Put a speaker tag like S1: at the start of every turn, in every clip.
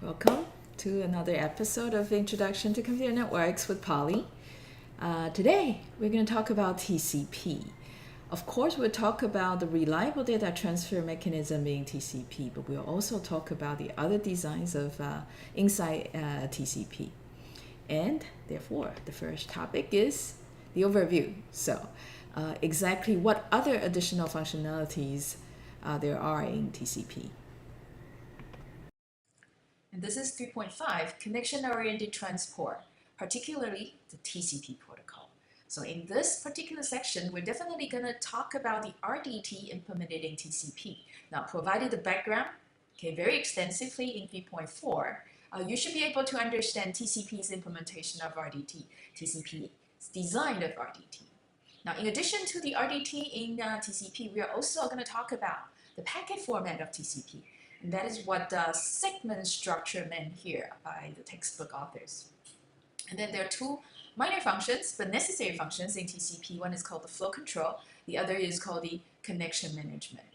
S1: Welcome to another episode of Introduction to Computer Networks with Polly. Today, we're going to talk about TCP. Of course, we'll talk about the reliable data transfer mechanism being TCP, but we'll also talk about the other designs of inside TCP. And therefore, the first topic is the overview. So, exactly what other additional functionalities there are in TCP. And this is 3.5, connection-oriented transport, particularly the TCP protocol. So in this particular section, we're definitely going to talk about the RDT implemented in TCP. Now, provided the background, very extensively in 3.4, you should be able to understand TCP's implementation of RDT, TCP's design of RDT. Now, in addition to the RDT in TCP, we are also going to talk about the packet format of TCP. And that is what the segment structure meant here by the textbook authors. And then there are two minor functions, but necessary functions in TCP. One is called the flow control. The other is called the connection management.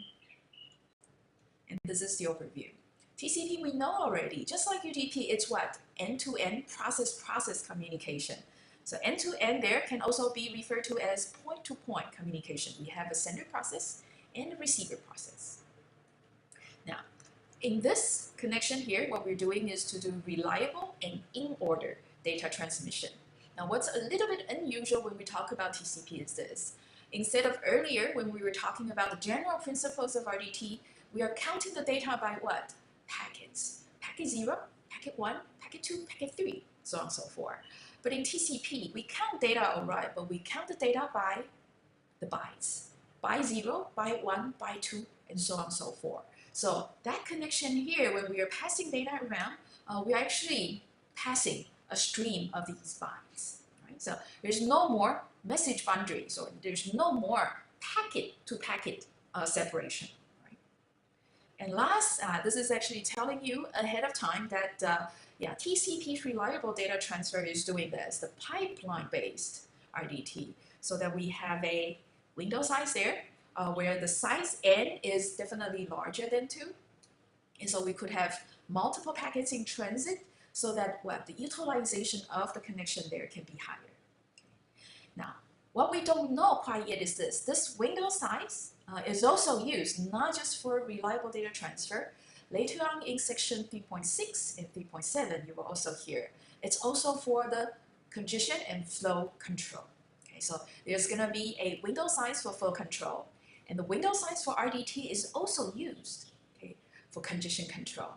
S1: And this is the overview. TCP we know already. Just like UDP, it's what? End-to-end process-process communication. So end-to-end there can also be referred to as point-to-point communication. We have a sender process and a receiver process. Now, in this connection here, what we're doing is to do reliable and in-order data transmission. Now, what's a little bit unusual when we talk about TCP is this. Instead of earlier, when we were talking about the general principles of RDT, we are counting the data by what? Packets. Packet 0, packet 1, packet 2, packet 3, so on and so forth. But in TCP, we count data all right, but we count the data by the bytes. Byte 0, byte 1, byte 2, and so on and so forth. So that connection here, when we are passing data around, we are actually passing a stream of these bytes. Right? So there's no more message boundaries, or there's no more packet-to-packet separation. Right? And last, this is actually telling you ahead of time that TCP's reliable data transfer is doing this, the pipeline-based RDT, so that we have a window size there, where the size n is definitely larger than 2. And so we could have multiple packets in transit so that the utilization of the connection there can be higher. Now, what we don't know quite yet is this. This window size is also used not just for reliable data transfer. Later on in section 3.6 and 3.7, you will also hear. It's also for the congestion and flow control. Okay, so there's going to be a window size for flow control. And the window size for RDT is also used for congestion control.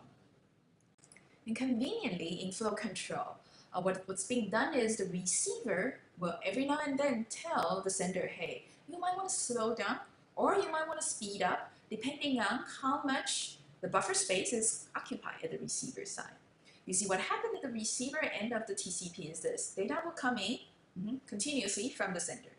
S1: And conveniently, in flow control, what's being done is the receiver will every now and then tell the sender, hey, you might want to slow down or you might want to speed up depending on how much the buffer space is occupied at the receiver side. You see, what happened at the receiver end of the TCP is this. Data will come in continuously from the sender.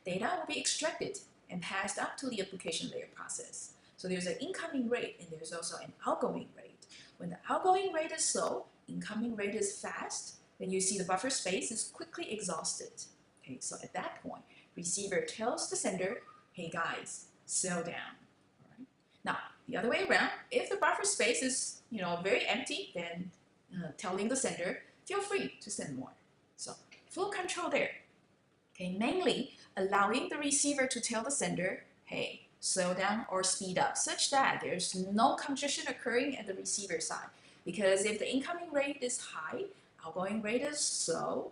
S1: Data will be extracted and passed up to the application layer process. So there's an incoming rate and there's also an outgoing rate. When the outgoing rate is slow, incoming rate is fast, then you see the buffer space is quickly exhausted. Okay, so at that point, receiver tells the sender, hey guys, slow down. All right? Now, the other way around, if the buffer space is very empty, then telling the sender, feel free to send more. So flow control there. Okay, mainly allowing the receiver to tell the sender, hey, slow down or speed up, such that there's no congestion occurring at the receiver side. Because if the incoming rate is high, outgoing rate is slow,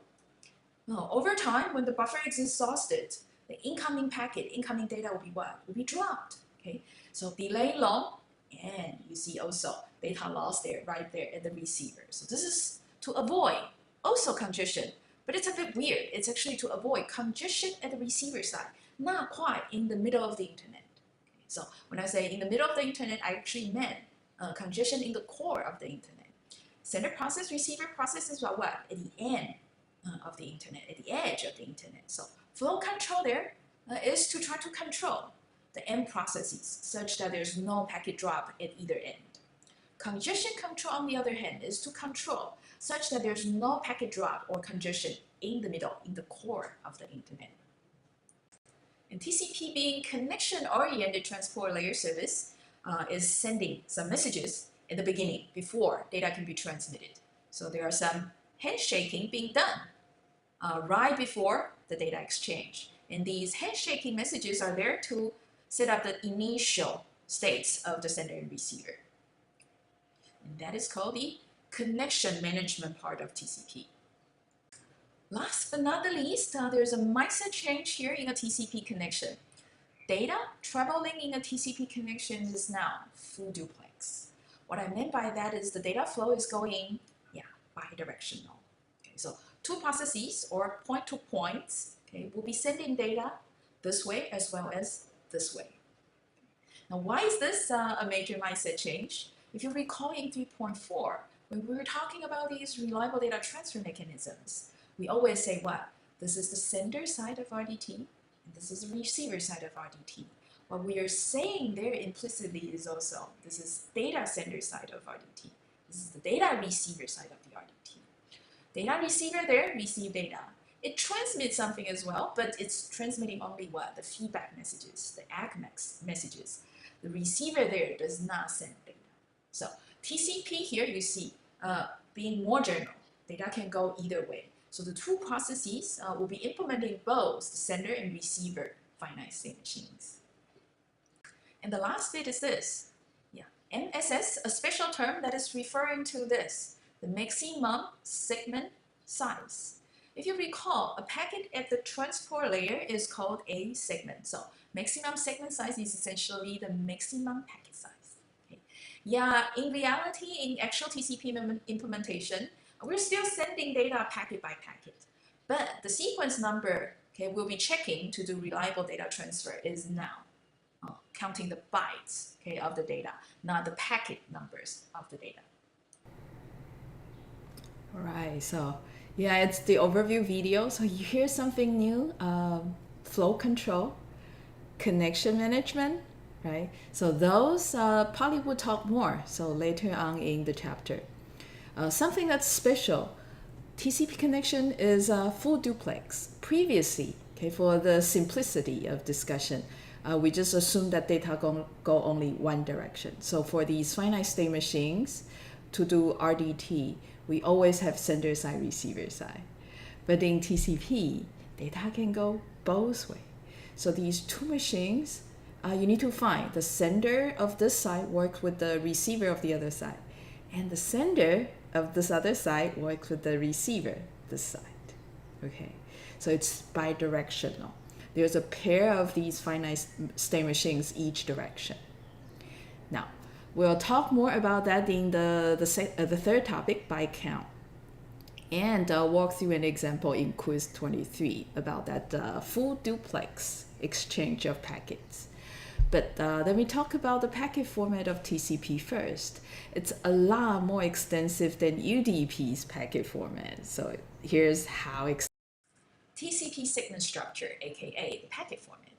S1: over time, when the buffer is exhausted, the incoming data will be what? Will be dropped. Okay, so delay long, and you see also data loss there, right there at the receiver. So this is to avoid also congestion. But it's a bit weird. It's actually to avoid congestion at the receiver side, not quite in the middle of the internet. Okay, so when I say in the middle of the internet, I actually meant congestion in the core of the internet. Sender process, receiver process is what? At the end of the internet, at the edge of the internet. So flow control there is to try to control the end processes such that there's no packet drop at either end. Congestion control, on the other hand, is to control such that there's no packet drop or congestion in the middle, in the core of the internet. And TCP being connection-oriented transport layer service is sending some messages in the beginning, before data can be transmitted. So there are some handshaking being done right before the data exchange. And these handshaking messages are there to set up the initial states of the sender and receiver. And that is called the connection management part of TCP. Last but not the least, there's a mindset change here in a TCP connection. Data traveling in a TCP connection is now full duplex. What I meant by that is the data flow is going, bidirectional. Okay, so two processes or point-to-points, will be sending data this way as well as this way. Now, why is this a major mindset change? If you recall in 3.4, when we were talking about these reliable data transfer mechanisms, we always say what? This is the sender side of RDT, and this is the receiver side of RDT. What we are saying there implicitly is also, this is data sender side of RDT. This is the data receiver side of the RDT. Data receiver there, receive data. It transmits something as well, but it's transmitting only what? The feedback messages, the ACMEX messages. The receiver there does not send data. So TCP here you see being more general. Data can go either way. So the two processes will be implementing both the sender and receiver finite state machines. And the last bit is this. MSS, a special term that is referring to this, the maximum segment size. If you recall, a packet at the transport layer is called a segment. So maximum segment size is essentially the maximum packet size. Okay. In reality, in actual TCP implementation, we're still sending data packet by packet. But the sequence number, we'll be checking to do reliable data transfer is now counting the bytes of the data, not the packet numbers of the data.
S2: All right, so it's the overview video. So you hear something new, flow control, connection management, right? So those Polly will talk more, so later on in the chapter. Something that's special, TCP connection is full duplex. Previously, for the simplicity of discussion, we just assume that data go only one direction. So for these finite state machines, to do RDT, we always have sender side, receiver side. But in TCP, data can go both ways. So these two machines, you need to find the sender of this side works with the receiver of the other side. And the sender of this other side works with the receiver this side. Okay, so it's bidirectional. There's a pair of these finite state machines each direction. Now, we'll talk more about that in the third topic, by count, and walk through an example in quiz 23 about that full duplex exchange of packets. But let me talk about the packet format of TCP first. It's a lot more extensive than UDP's packet format. So here's how
S1: TCP segment structure, aka the packet format.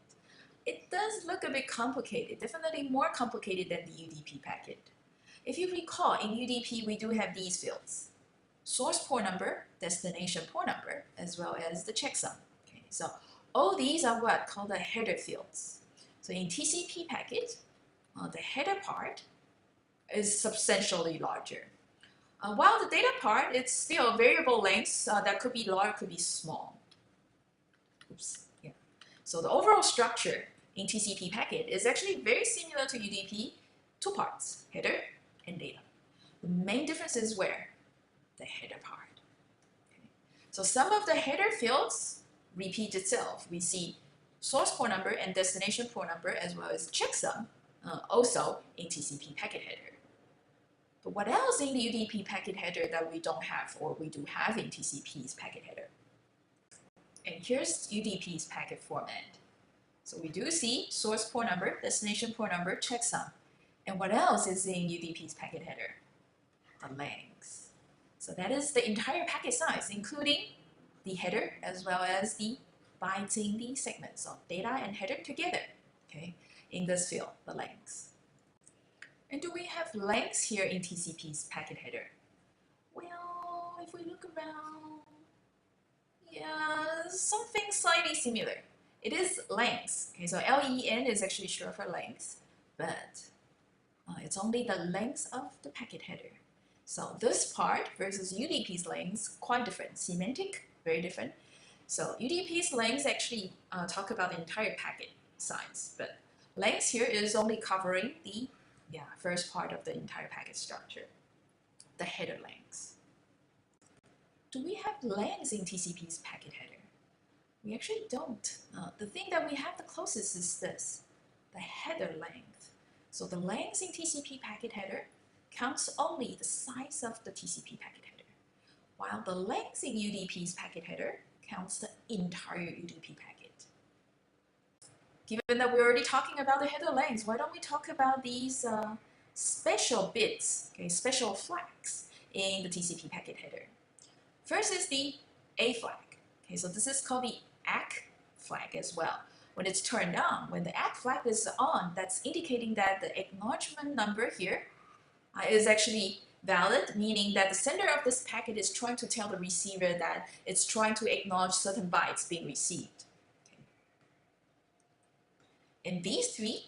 S1: It does look a bit complicated, definitely more complicated than the UDP packet. If you recall, in UDP we do have these fields: source port number, destination port number, as well as the checksum. Okay, so all these are what called the header fields. So in TCP packet, the header part is substantially larger. While the data part, it's still variable lengths that could be large, could be small. So the overall structure in TCP packet is actually very similar to UDP, two parts, header and data. The main difference is where? The header part. Okay. So some of the header fields repeat itself. We see source port number and destination port number as well as checksum also in TCP packet header. But what else in the UDP packet header that we don't have or we do have in TCP's packet header? And here's UDP's packet format. So we do see source port number, destination port number, checksum. And what else is in UDP's packet header? The length. So that is the entire packet size, including the header as well as the bytes in the segment. So data and header together, in this field, the length. And do we have lengths here in TCP's packet header? Well, if we look around, something slightly similar. It is length. Okay, so LEN is actually short for length, but It's only the length of the packet header. So this part versus UDP's length, quite different. Semantic, very different. So UDP's length actually talk about the entire packet size, but length here is only covering the first part of the entire packet structure, the header length. Do we have length in TCP's packet header? We actually don't. The thing that we have the closest is this, the header length. So the length in TCP packet header counts only the size of the TCP packet header, while the length in UDP's packet header counts the entire UDP packet. Given that we're already talking about the header length, why don't we talk about these special bits, special flags in the TCP packet header? First is the A flag. So this is called the ACK flag as well. When it's turned on, when the ACK flag is on, that's indicating that the acknowledgement number here is actually valid, meaning that the sender of this packet is trying to tell the receiver that it's trying to acknowledge certain bytes being received. And these three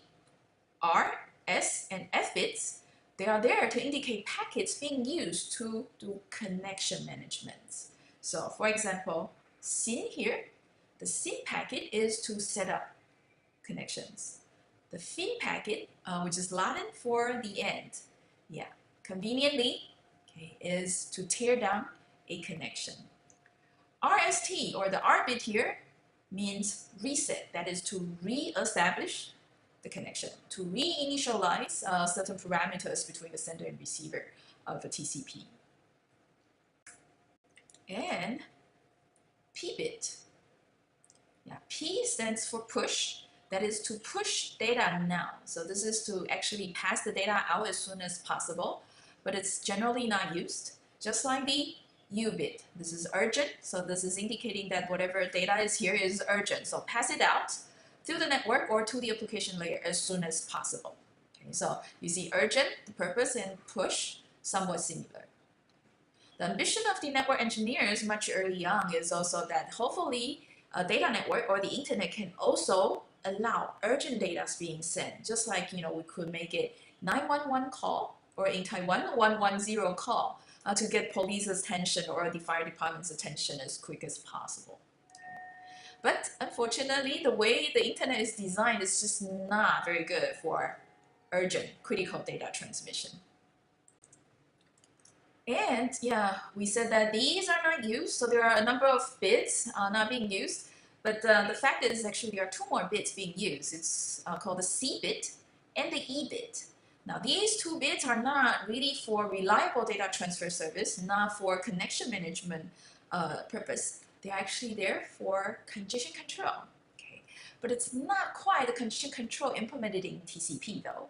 S1: R, S, and F bits, they are there to indicate packets being used to do connection management. So for example, SYN here, the SYN packet is to set up connections. The FIN packet, which is Latin for the end, conveniently, is to tear down a connection. RST, or the R bit here, means reset, that is to re-establish the connection, to re-initialize certain parameters between the sender and receiver of a TCP. And P bit. P stands for push, that is to push data now. So this is to actually pass the data out as soon as possible, but it's generally not used. Just like the U bit, this is urgent, so this is indicating that whatever data is here is urgent. So pass it out through the network or to the application layer as soon as possible. So you see urgent, the purpose, and push, somewhat similar. The ambition of the network engineers much early on is also that hopefully a data network or the internet can also allow urgent data being sent, just like we could make it 911 call or in Taiwan 110 call to get police's attention or the fire department's attention as quick as possible. But unfortunately, the way the internet is designed is just not very good for urgent critical data transmission. And we said that these are not used, so there are a number of bits not being used. But the fact is actually there are two more bits being used. It's called the C bit and the E bit. Now these two bits are not really for reliable data transfer service, not for connection management purpose. They're actually there for congestion control. But it's not quite the congestion control implemented in TCP though.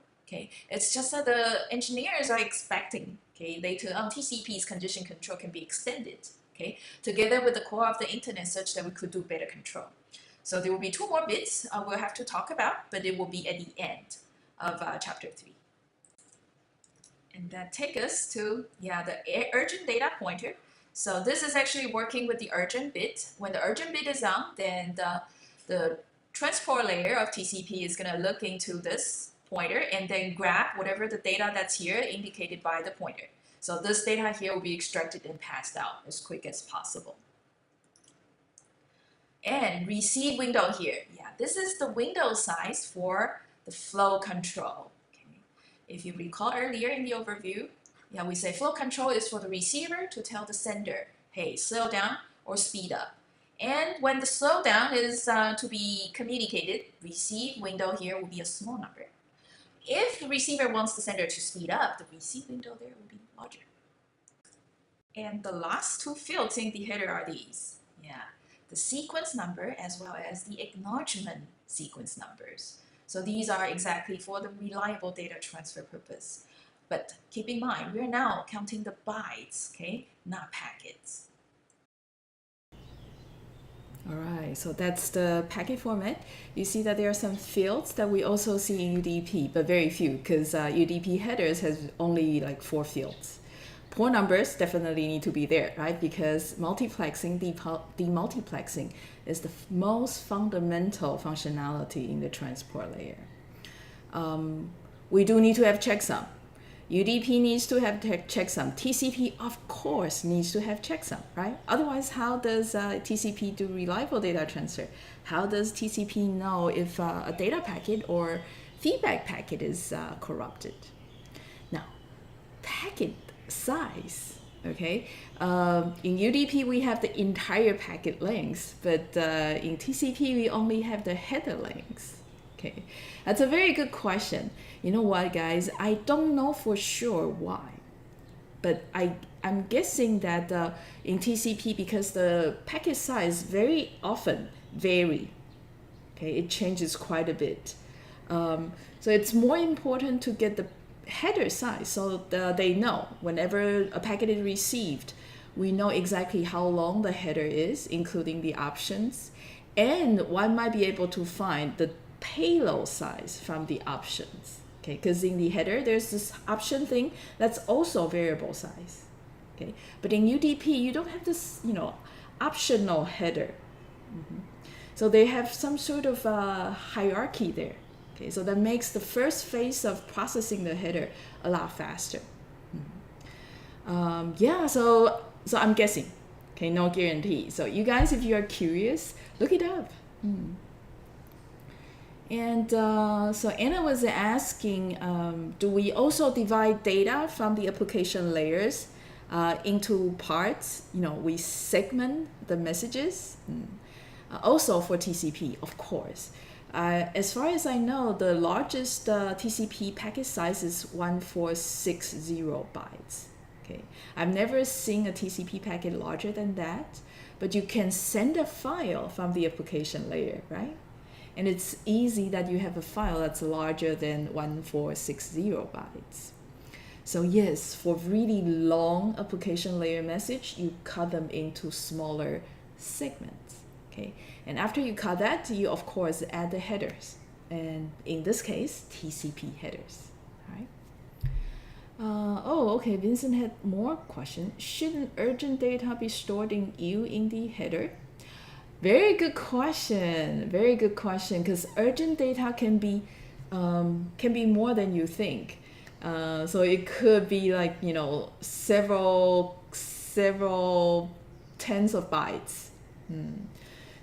S1: It's just that the engineers are expecting later on TCP's congestion control can be extended together with the core of the internet such that we could do better control. So there will be two more bits we'll have to talk about, but it will be at the end of chapter 3. And that takes us to the urgent data pointer. So this is actually working with the urgent bit. When the urgent bit is on, then the transport layer of TCP is going to look into this pointer and then grab whatever the data that's here indicated by the pointer. So this data here will be extracted and passed out as quick as possible. And receive window here. This is the window size for the flow control. If you recall earlier in the overview, we say flow control is for the receiver to tell the sender, hey, slow down or speed up. And when the slowdown is to be communicated, receive window here will be a small number. If the receiver wants the sender to speed up, the receive window there will be larger. And the last two fields in the header are these. The sequence number as well as the acknowledgement sequence numbers. So these are exactly for the reliable data transfer purpose. But keep in mind, we're now counting the bytes, not packets.
S2: All right, so that's the packet format. You see that there are some fields that we also see in UDP, but very few because UDP headers has only like 4 fields. Port numbers definitely need to be there, right? Because multiplexing, demultiplexing is the most fundamental functionality in the transport layer. we do need to have checksum. UDP needs to have checksum. TCP, of course, needs to have checksum, right? Otherwise, how does TCP do reliable data transfer? How does TCP know if a data packet or feedback packet is corrupted? Now, packet size, okay? In UDP, we have the entire packet length, but in TCP, we only have the header length. Okay, that's a very good question. You know what, guys? I don't know for sure why, but I'm guessing that in TCP, because the packet size very often vary. Okay, it changes quite a bit. So it's more important to get the header size so they know whenever a packet is received, we know exactly how long the header is, including the options, and one might be able to find the payload size from the options. Okay, because in the header there's this option thing that's also variable size. Okay, but in UDP you don't have this, optional header. So they have some sort of hierarchy there. Okay, so that makes the first phase of processing the header a lot faster. Yeah, so I'm guessing. Okay, no guarantee. So you guys, if you are curious, look it up. And so Anna was asking, do we also divide data from the application layers into parts? We segment the messages. Also for TCP, of course. As far as I know, the largest TCP packet size is 1460 bytes. Okay, I've never seen a TCP packet larger than that, but you can send a file from the application layer, right? And it's easy that you have a file that's larger than 1460 bytes. So yes, for really long application layer message, you cut them into smaller segments. Okay, and after you cut that, you of course add the headers, and in this case, TCP headers. All right. Okay. Vincent had more questions. Shouldn't urgent data be stored in the header? Very good question. Very good question. Because urgent data can be more than you think. So it could be like several tens of bytes.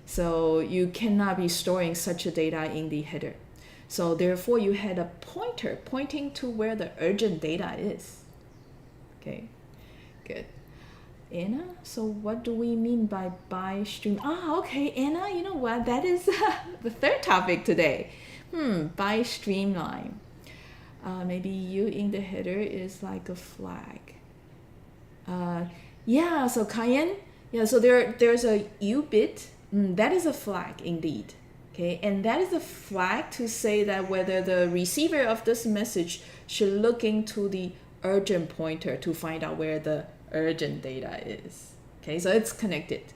S2: So you cannot be storing such a data in the header. So therefore, you had a pointer pointing to where the urgent data is. Okay, good. Anna, so what do we mean by stream? Okay, Anna, you know what? That is the third topic today. By streamline. Maybe U in the header is like a flag. Yeah, so Cayenne, yeah, so there's a U bit. That is a flag indeed. Okay, and that is a flag to say that whether the receiver of this message should look into the urgent pointer to find out where the urgent data is. Okay, so it's connected.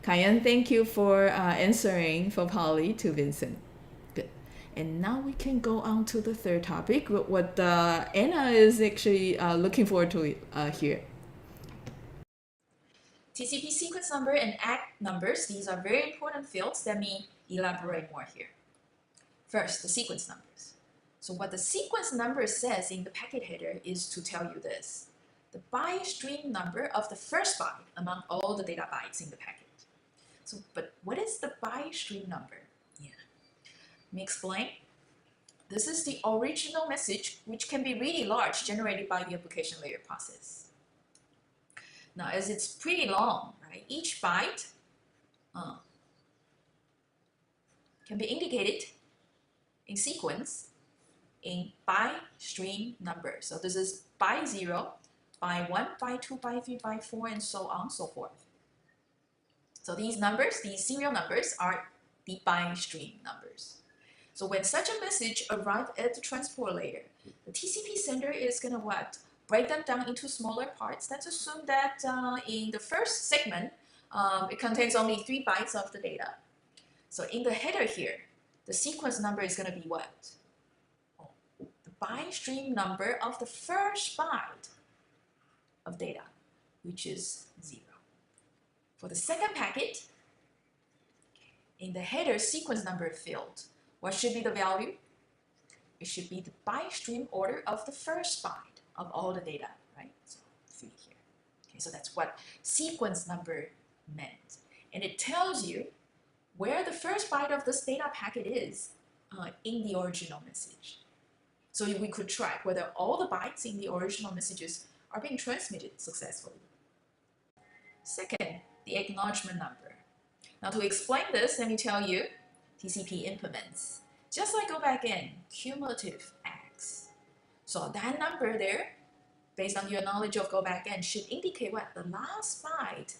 S2: Cayenne, thank you for answering for Polly to Vincent. Good. And now we can go on to the third topic, what Anna is actually looking forward to here.
S1: TCP sequence number and ACK numbers, these are very important fields. Let me elaborate more here. First, the sequence numbers. So what the sequence number says in the packet header is to tell you this: the byte stream number of the first byte among all the data bytes in the packet. So, but what is the byte stream number? Yeah, let me explain. This is the original message, which can be really large, generated by the application layer process. Now, as it's pretty long, right? Each byte can be indicated in sequence in byte stream number. So this is byte 0, byte 1, byte 2, byte 3, byte 4, and so on and so forth. So these numbers, these serial numbers, are the byte stream numbers. So when such a message arrives at the transport layer, the TCP sender is going to what? Break them down into smaller parts. Let's assume that in the first segment, it contains only 3 bytes of the data. So in the header here, the sequence number is going to be what? The byte stream number of the first byte of data, which is 0. For the second packet, in the header sequence number field, what should be the value? it should be the byte stream order of the first byte of all the data, right? So see here. Okay, so that's what sequence number meant. And it tells you where the first byte of this data packet is in the original message. So we could track whether all the bytes in the original messages are being transmitted successfully. Second, the acknowledgement number. Now to explain this, let me tell you, TCP implements, just like go back in, cumulative acts. So that number there, based on your knowledge of go back in, should indicate what? The last byte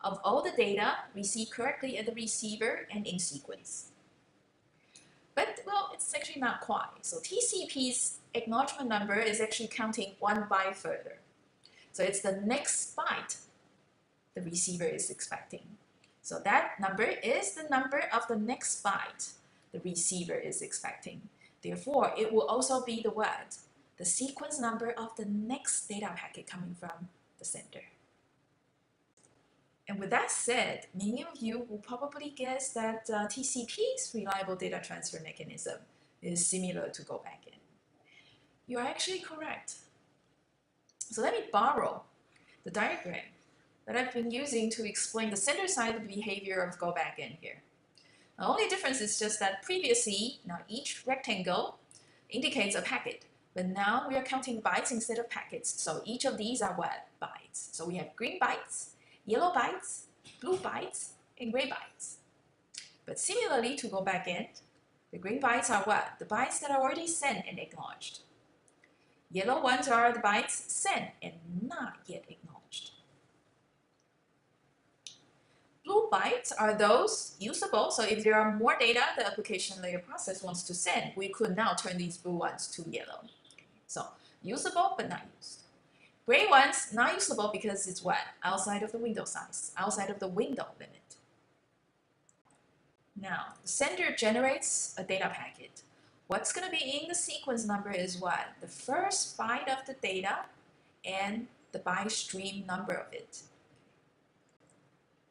S1: of all the data received correctly at the receiver and in sequence. But, well, it's actually not quite. So TCP's acknowledgement number is actually counting one byte further. So it's the next byte the receiver is expecting. So that number is the number of the next byte the receiver is expecting. Therefore, it will also be the what? The sequence number of the next data packet coming from the sender. And with that said, many of you will probably guess that TCP's reliable data transfer mechanism is similar to go back in. You are actually correct. So let me borrow the diagram that I've been using to explain the sender side behavior of go back in here. The only difference is just that previously, now each rectangle indicates a packet, but now we are counting bytes instead of packets. So each of these are what? Bytes. So we have green bytes, yellow bytes, blue bytes, and gray bytes. But similarly to go back in, the green bytes are what? The bytes that are already sent and acknowledged. Yellow ones are the bytes sent and not yet acknowledged. Blue bytes are those usable, so if there are more data the application layer process wants to send, we could now turn these blue ones to yellow. So usable but not used. Gray ones, not usable because it's what? Outside of the window size, outside of the window limit. Now, the sender generates a data packet. What's going to be in the sequence number is what? The first byte of the data and the byte stream number of it.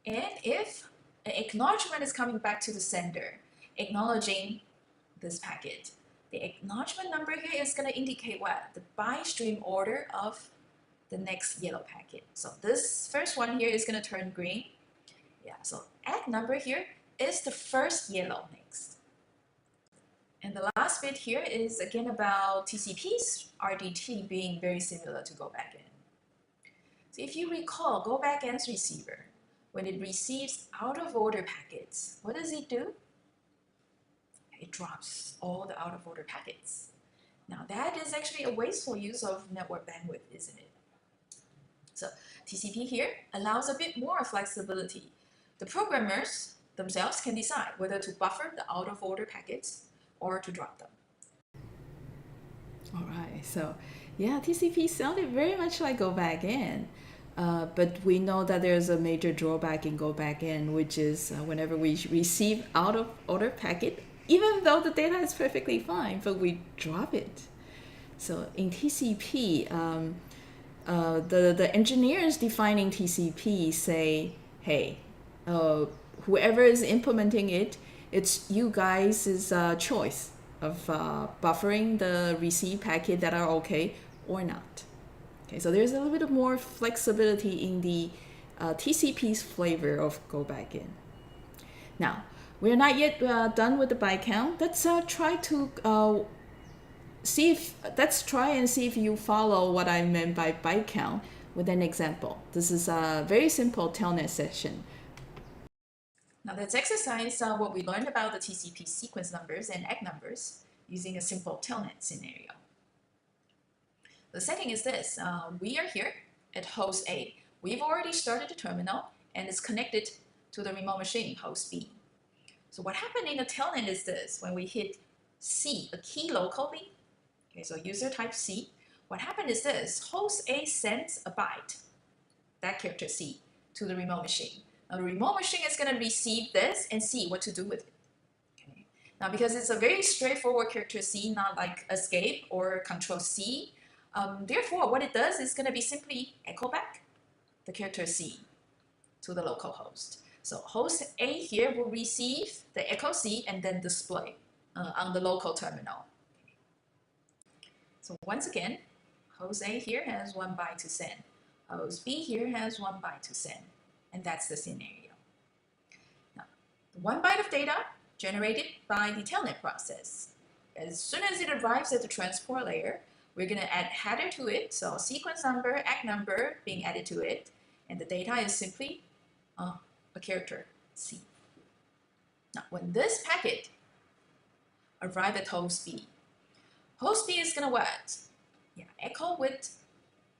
S1: And if an acknowledgement is coming back to the sender, acknowledging this packet, the acknowledgement number here is going to indicate what? The byte stream order of the next yellow packet. So this first one here is going to turn green. Yeah, so ACK number here is the first yellow next. And the last bit here is again about TCP's RDT being very similar to go back in. So if you recall, go back in's receiver, when it receives out of order packets, what does it do? It drops all the out of order packets. Now that is actually a wasteful use of network bandwidth, isn't it? So TCP here allows a bit more flexibility. The programmers themselves can decide whether to buffer the out of order packets or to drop them.
S2: All right, so yeah, TCP sounded very much like go back in. But we know that there's a major drawback in go back in, which is whenever we receive out of order packet, even though the data is perfectly fine, but we drop it. So in TCP, the engineers defining TCP say, hey, whoever is implementing it, it's you guys' choice of buffering the receive packet that are okay or not. Okay, so there's a little bit more flexibility in the TCP's flavor of go back in. Now, we're not yet done with the byte count. Let's try and see if you follow what I meant by byte count with an example. This is a very simple telnet session.
S1: Now let's exercise what we learned about the TCP sequence numbers and ACK numbers using a simple telnet scenario. The setting is this. We are here at host A. We've already started the terminal and it's connected to the remote machine, host B. So what happened in the telnet is this. When we hit C, a key locally, okay, so user type C, what happened is this. Host A sends a byte, that character C, to the remote machine. Now the remote machine is going to receive this and see what to do with it. Okay. Now because it's a very straightforward character C, not like escape or control C, therefore what it does is going to be simply echo back the character C to the local host. So host A here will receive the echo C and then display on the local terminal. So once again, host A here has 1 byte to send. Host B here has 1 byte to send. And that's the scenario. Now, the 1 byte of data generated by the telnet process. As soon as it arrives at the transport layer, we're going to add header to it, so sequence number, ACK number being added to it, and the data is simply a character C. Now, when this packet arrives at host B is going to what? Echo with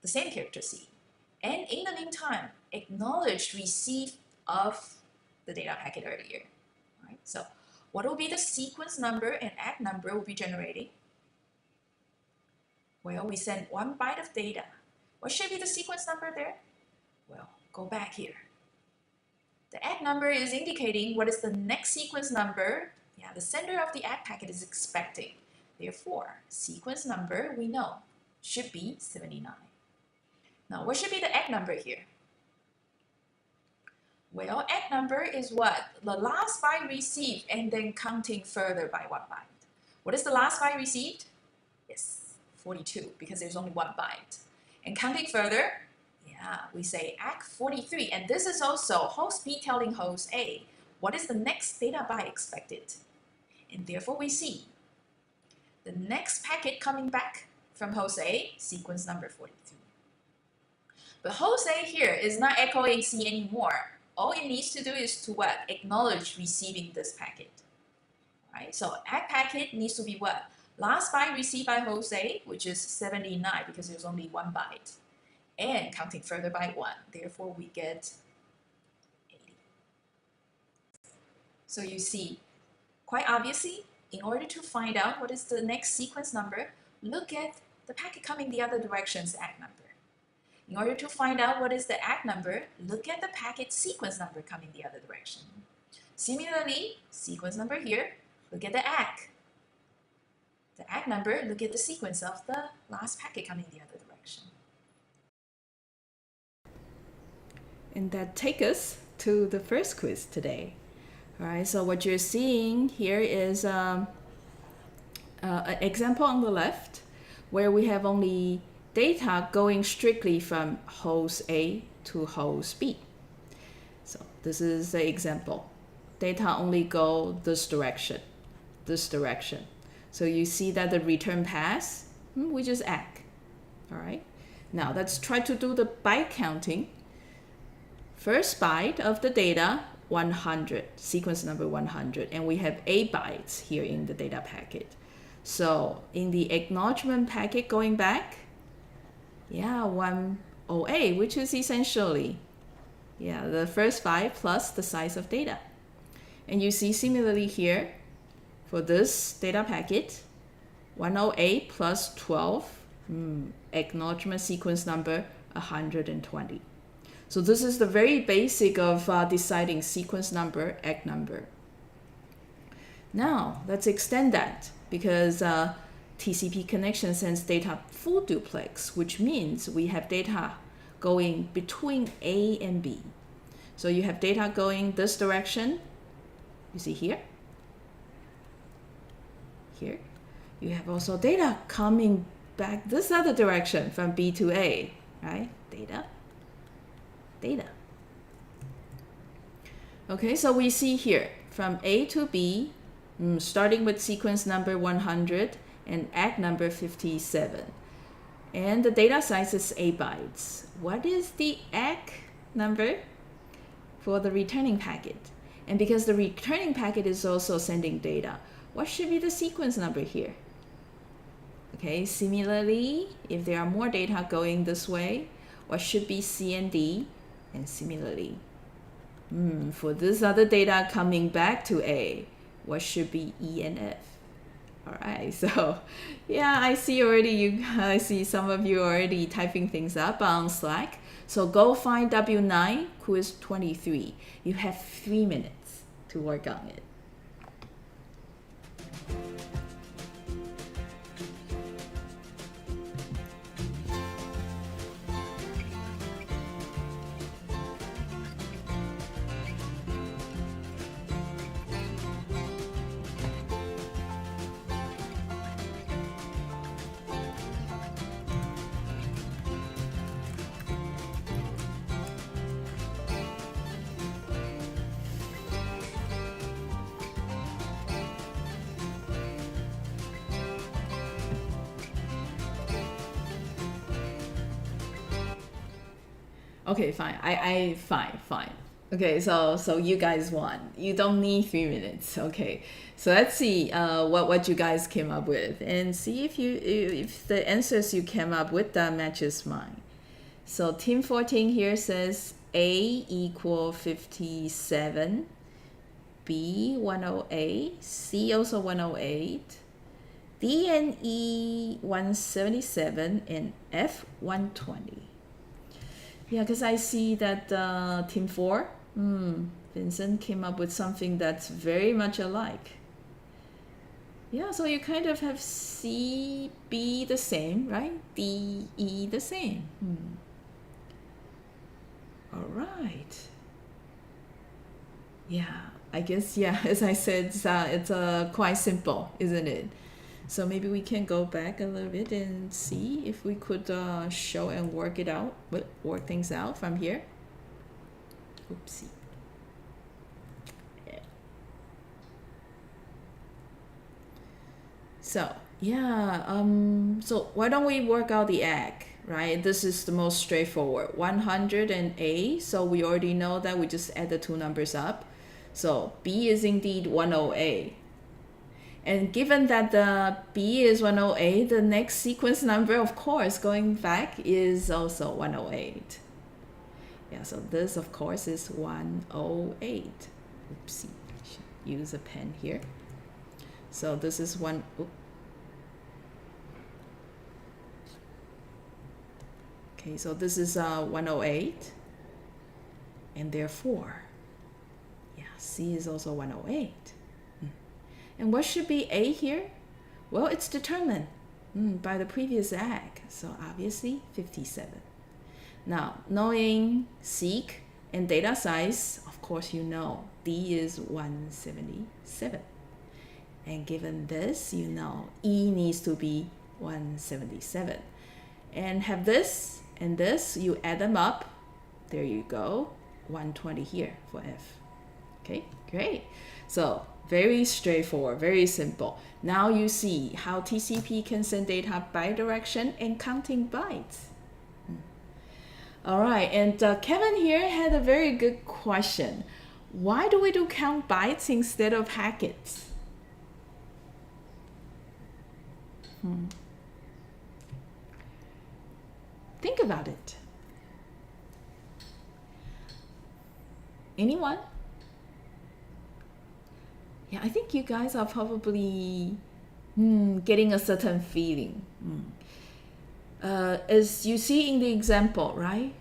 S1: the same character C. And in the meantime, acknowledge receipt of the data packet earlier. Right? So what will be the sequence number and ACK number we'll be generating? Well, we send 1 byte of data. What should be the sequence number there? Well, go back here. The ACK number is indicating what is the next sequence number the sender of the ACK packet is expecting. Therefore, sequence number we know should be 79. Now, what should be the ACK number here? Well, ACK number is what? The last byte received and then counting further by 1 byte. What is the last byte received? Yes, 42, because there's only 1 byte. And counting further, we say ACK 43. And this is also host B telling host A what is the next data byte expected. And therefore, we see the next packet coming back from host A, sequence number 43. But host A here is not echoing C anymore. All it needs to do is to what? Acknowledge receiving this packet. Right? So ACK packet needs to be what? Last byte received by host A, which is 79 because there's only 1 byte. And counting further by 1. Therefore, we get 80. So you see, quite obviously, in order to find out what is the next sequence number, look at the packet coming the other direction's ACK number. In order to find out what is the ACK number, look at the packet sequence number coming the other direction. Similarly, sequence number here, look at the ACK. The ACK number, look at the sequence of the last packet coming the other direction.
S2: And that takes us to the first quiz today. All right, so what you're seeing here is an example on the left where we have only data going strictly from host A to host B. So this is the example. Data only go this direction. So you see that the return pass, we just ACK. All right. Now let's try to do the byte counting. First byte of the data, 100, sequence number 100, and we have 8 bytes here in the data packet. So in the acknowledgement packet going back, 108, which is essentially the first byte plus the size of data. And you see similarly here for this data packet, 108 plus 12, acknowledgement sequence number 120. So this is the very basic of deciding sequence number, ACK number. Now let's extend that because TCP connection sends data full duplex, which means we have data going between A and B. So you have data going this direction, you see here. Here. You have also data coming back this other direction from B to A, right? Data. Okay, so we see here from A to B, starting with sequence number 100 and ACK number 57. And the data size is 8 bytes. What is the ACK number for the returning packet? And because the returning packet is also sending data, what should be the sequence number here? Okay, similarly, if there are more data going this way, what should be C and D? And similarly, for this other data coming back to A, what should be E and F? All right, so I see some of you already typing things up on Slack. So go find W9 quiz 23. You have 3 minutes to work on it. Okay, fine. Fine. Okay, so you guys won. You don't need 3 minutes. Okay, so let's see what you guys came up with and see if the answers you came up with that matches mine. So team 14 here says A equal 57, B 108, C also 108, D and E 177, and F 120. Yeah, because I see that team 4, Vincent came up with something that's very much alike. Yeah, so you kind of have C, B the same, right? D, E the same. All right. Yeah, I guess, yeah, as I said, it's quite simple, isn't it? So maybe we can go back a little bit and see if we could show and work things out from here. Oopsie. Yeah. So yeah, so why don't we work out the egg, right? This is the most straightforward. 100 and A, so we already know that we just add the two numbers up. So B is indeed 10A. And given that the B is 108, the next sequence number, of course, going back is also 108. Yeah, so this, of course, is 108. Oopsie, I should use a pen here. So this is okay, so this is 108. And therefore, yeah, C is also 108. And what should be A here? Well, it's determined by the previous egg, so obviously 57. Now, knowing seek and data size, of course you know D is 177. And given this, you know E needs to be 177. And have this and this, you add them up. There you go, 120 here for F. Okay, great. So very straightforward, very simple. Now you see how TCP can send data bidirection and counting bytes. All right, and Kevin here had a very good question. Why do we do count bytes instead of packets? Think about it. Anyone? Yeah, I think you guys are probably getting a certain feeling. As you see in the example, right?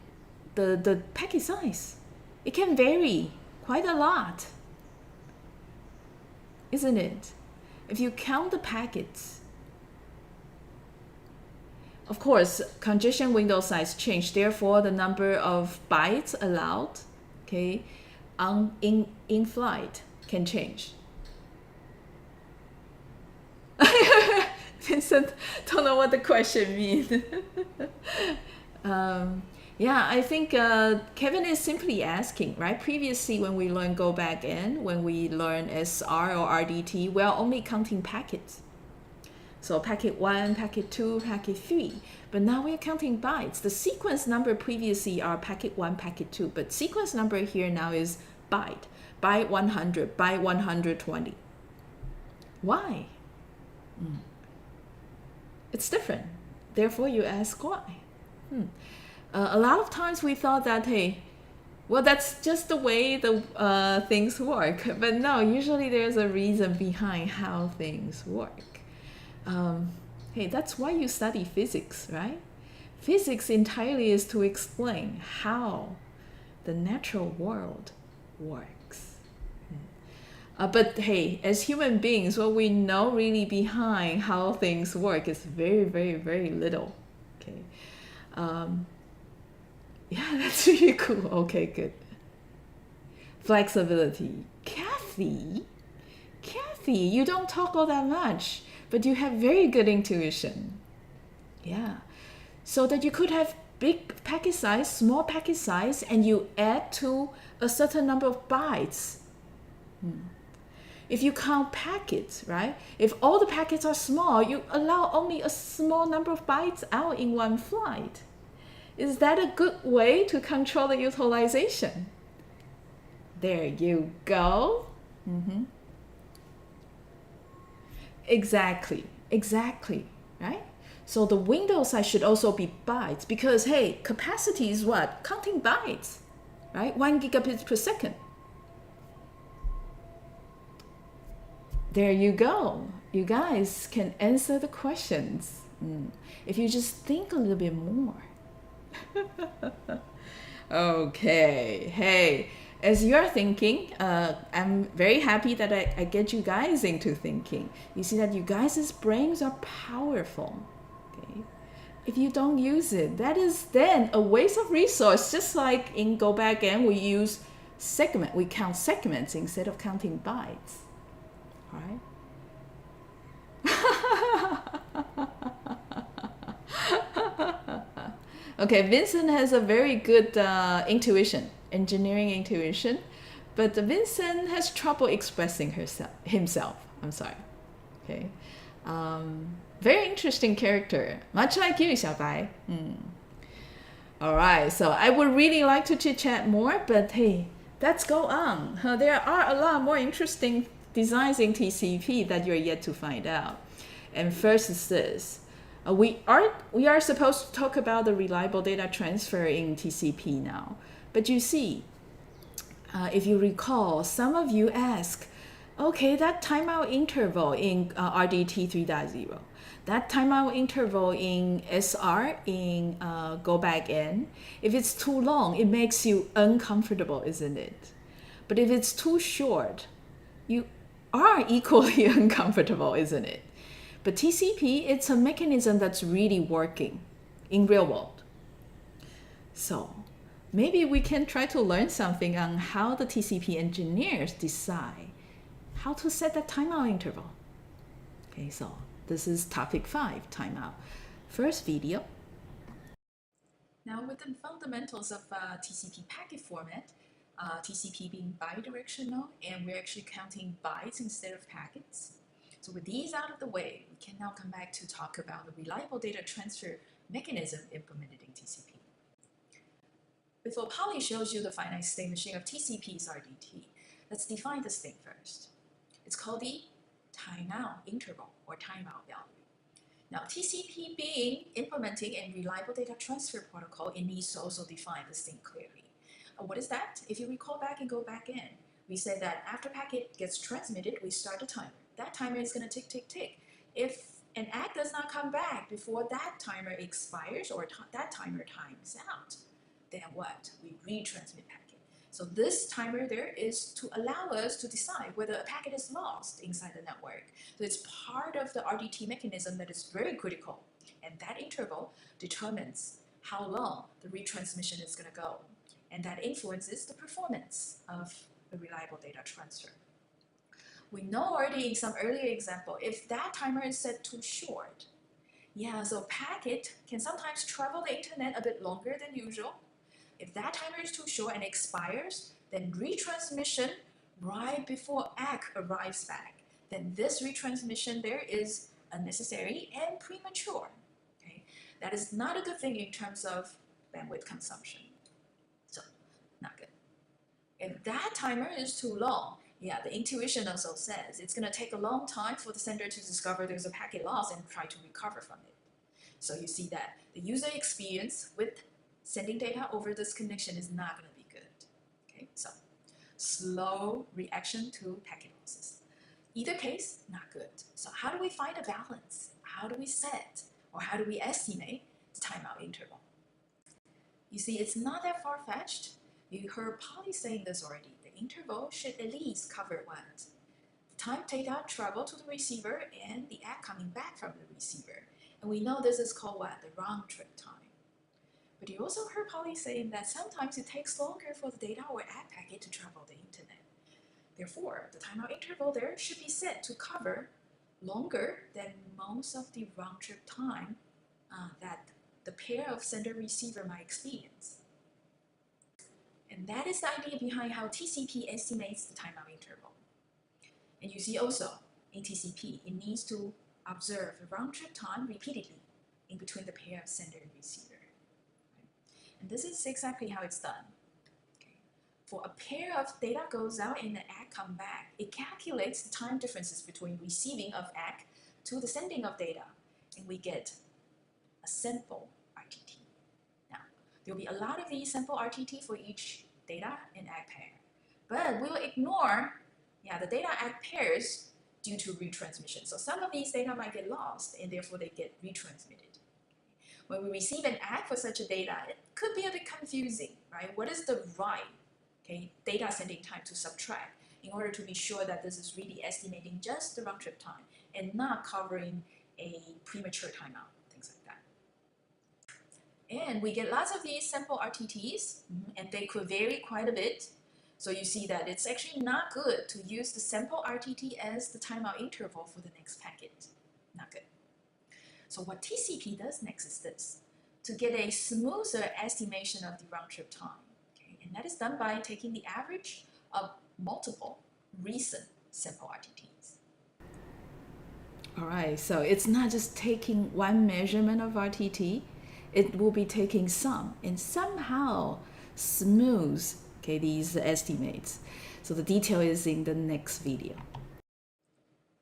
S2: The packet size, it can vary quite a lot, isn't it? If you count the packets, of course, congestion window size change. Therefore, the number of bytes allowed, okay, in flight can change. Vincent, don't know what the question means. Yeah, I think Kevin is simply asking, right? Previously, when we learn go back in, when we learn SR or RDT, we are only counting packets. So packet 1, packet 2, packet 3. But now we're counting bytes. The sequence number previously are packet 1, packet 2. But sequence number here now is byte. Byte 100, byte 120. Why? It's different. Therefore, you ask why. A lot of times we thought that, hey, well, that's just the way the things work. But no, usually there's a reason behind how things work. Hey, that's why you study physics, right? Physics entirely is to explain how the natural world works. But hey, as human beings, what we know really behind how things work is very, very, very little. Okay. Yeah, that's really cool. Okay, good. Flexibility. Kathy, you don't talk all that much, but you have very good intuition. Yeah. So that you could have big packet size, small packet size, and you add to a certain number of bytes. If you count packets, right? If all the packets are small, you allow only a small number of bytes out in one flight. Is that a good way to control the utilization? There you go. Exactly, exactly, right? So the window size should also be bytes because, hey, capacity is what? Counting bytes, right? 1 gigabits per second. There you go. You guys can answer the questions. If you just think a little bit more. Okay, hey, as you're thinking, I'm very happy that I get you guys into thinking. You see that you guys' brains are powerful. Okay, if you don't use it, that is then a waste of resource. Just like in Go Back N, we use segment, we count segments instead of counting bytes. Right? Okay, Vincent has a very good intuition, engineering intuition, but Vincent has trouble expressing himself. I'm sorry. Okay, very interesting character, much like you, Xiaobai. All right, so I would really like to chit chat more, but hey, let's go on. There are a lot more interesting designs in TCP that you're yet to find out. And first is this. We are supposed to talk about the reliable data transfer in TCP now. But you see, if you recall, some of you ask, okay, that timeout interval in RDT 3.0, that timeout interval in SR in Go Back N, if it's too long, it makes you uncomfortable, isn't it? But if it's too short, you are equally uncomfortable, isn't it? But TCP, it's a mechanism that's really working in real world. So maybe we can try to learn something on how the TCP engineers decide how to set that timeout interval. Okay, so this is topic 5, timeout. First video.
S1: Now with the fundamentals of TCP packet format, TCP being bidirectional, and we're actually counting bytes instead of packets. So with these out of the way, we can now come back to talk about the reliable data transfer mechanism implemented in TCP. Before Polly shows you the finite state machine of TCP's RDT, let's define this thing first. It's called the timeout interval or timeout value. Now TCP being implementing a reliable data transfer protocol, it needs to also define this thing clearly. What is that? If you recall back and Go Back In, we said that after packet gets transmitted, we start a timer. That timer is going to tick, tick, tick. If an ACK does not come back before that timer expires or that timer times out, then what? We retransmit packet. So this timer there is to allow us to decide whether a packet is lost inside the network. So it's part of the RDT mechanism that is very critical. And that interval determines how long the retransmission is going to go. And that influences the performance of the reliable data transfer. We know already in some earlier example, if that timer is set too short, so packet can sometimes travel the internet a bit longer than usual. If that timer is too short and expires, then retransmission right before ACK arrives back, then this retransmission there is unnecessary and premature. Okay? That is not a good thing in terms of bandwidth consumption. So, not good. If that timer is too long, the intuition also says it's going to take a long time for the sender to discover there's a packet loss and try to recover from it. So you see that the user experience with sending data over this connection is not going to be good. Okay, so slow reaction to packet losses. Either case, not good. So how do we find a balance? How do we set or how do we estimate the timeout interval? You see, it's not that far-fetched. You heard Polly saying this already. The interval should at least cover what? The time data travel to the receiver and the ACK coming back from the receiver. And we know this is called what? The round trip time. But you also heard Polly saying that sometimes it takes longer for the data or ACK packet to travel the internet. Therefore, the timeout interval there should be set to cover longer than most of the round trip time that the pair of sender-receiver might experience. And that is the idea behind how TCP estimates the timeout interval. And you see also, in TCP, it needs to observe the round trip time repeatedly in between the pair of sender and receiver. And this is exactly how it's done. Okay. For a pair of data goes out and the ACK come back, it calculates the time differences between receiving of ACK to the sending of data, and we get a sample RTT. Now, there will be a lot of these sample RTT for each data and ACK pair, but we'll ignore the data ACK pairs due to retransmission. So some of these data might get lost and therefore they get retransmitted. When we receive an ACK for such a data, it could be a bit confusing, right? What is the right data sending time to subtract in order to be sure that this is really estimating just the round trip time and not covering a premature timeout, things like that. And we get lots of these sample RTTs, and they could vary quite a bit. So you see that it's actually not good to use the sample RTT as the timeout interval for the next packet. Not good. So what TCP does next is this, to get a smoother estimation of the round trip time. And that is done by taking the average of multiple recent sample RTTs.
S2: All right, so it's not just taking one measurement of RTT, it will be taking some and somehow smooth these estimates. So the detail is in the next video.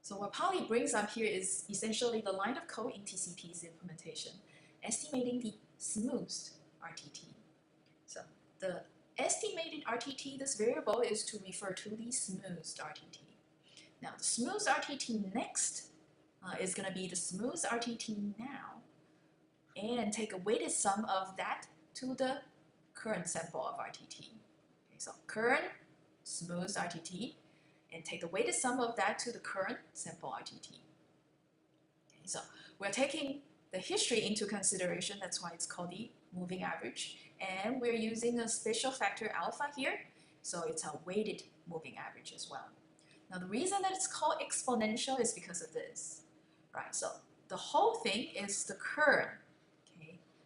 S1: So what Polly brings up here is essentially the line of code in TCP's implementation, estimating the smoothed RTT. So the estimated RTT, this variable is to refer to the smoothed RTT. Now the smoothed RTT next is going to be the smoothed RTT now, and take a weighted sum of that to the current sample of RTT. So current smoothed RTT, and take the weighted sum of that to the current sample RTT. So we're taking the history into consideration, that's why it's called the moving average, and we're using a spatial factor alpha here, so it's a weighted moving average as well. Now the reason that it's called exponential is because of this, right? So the whole thing is the current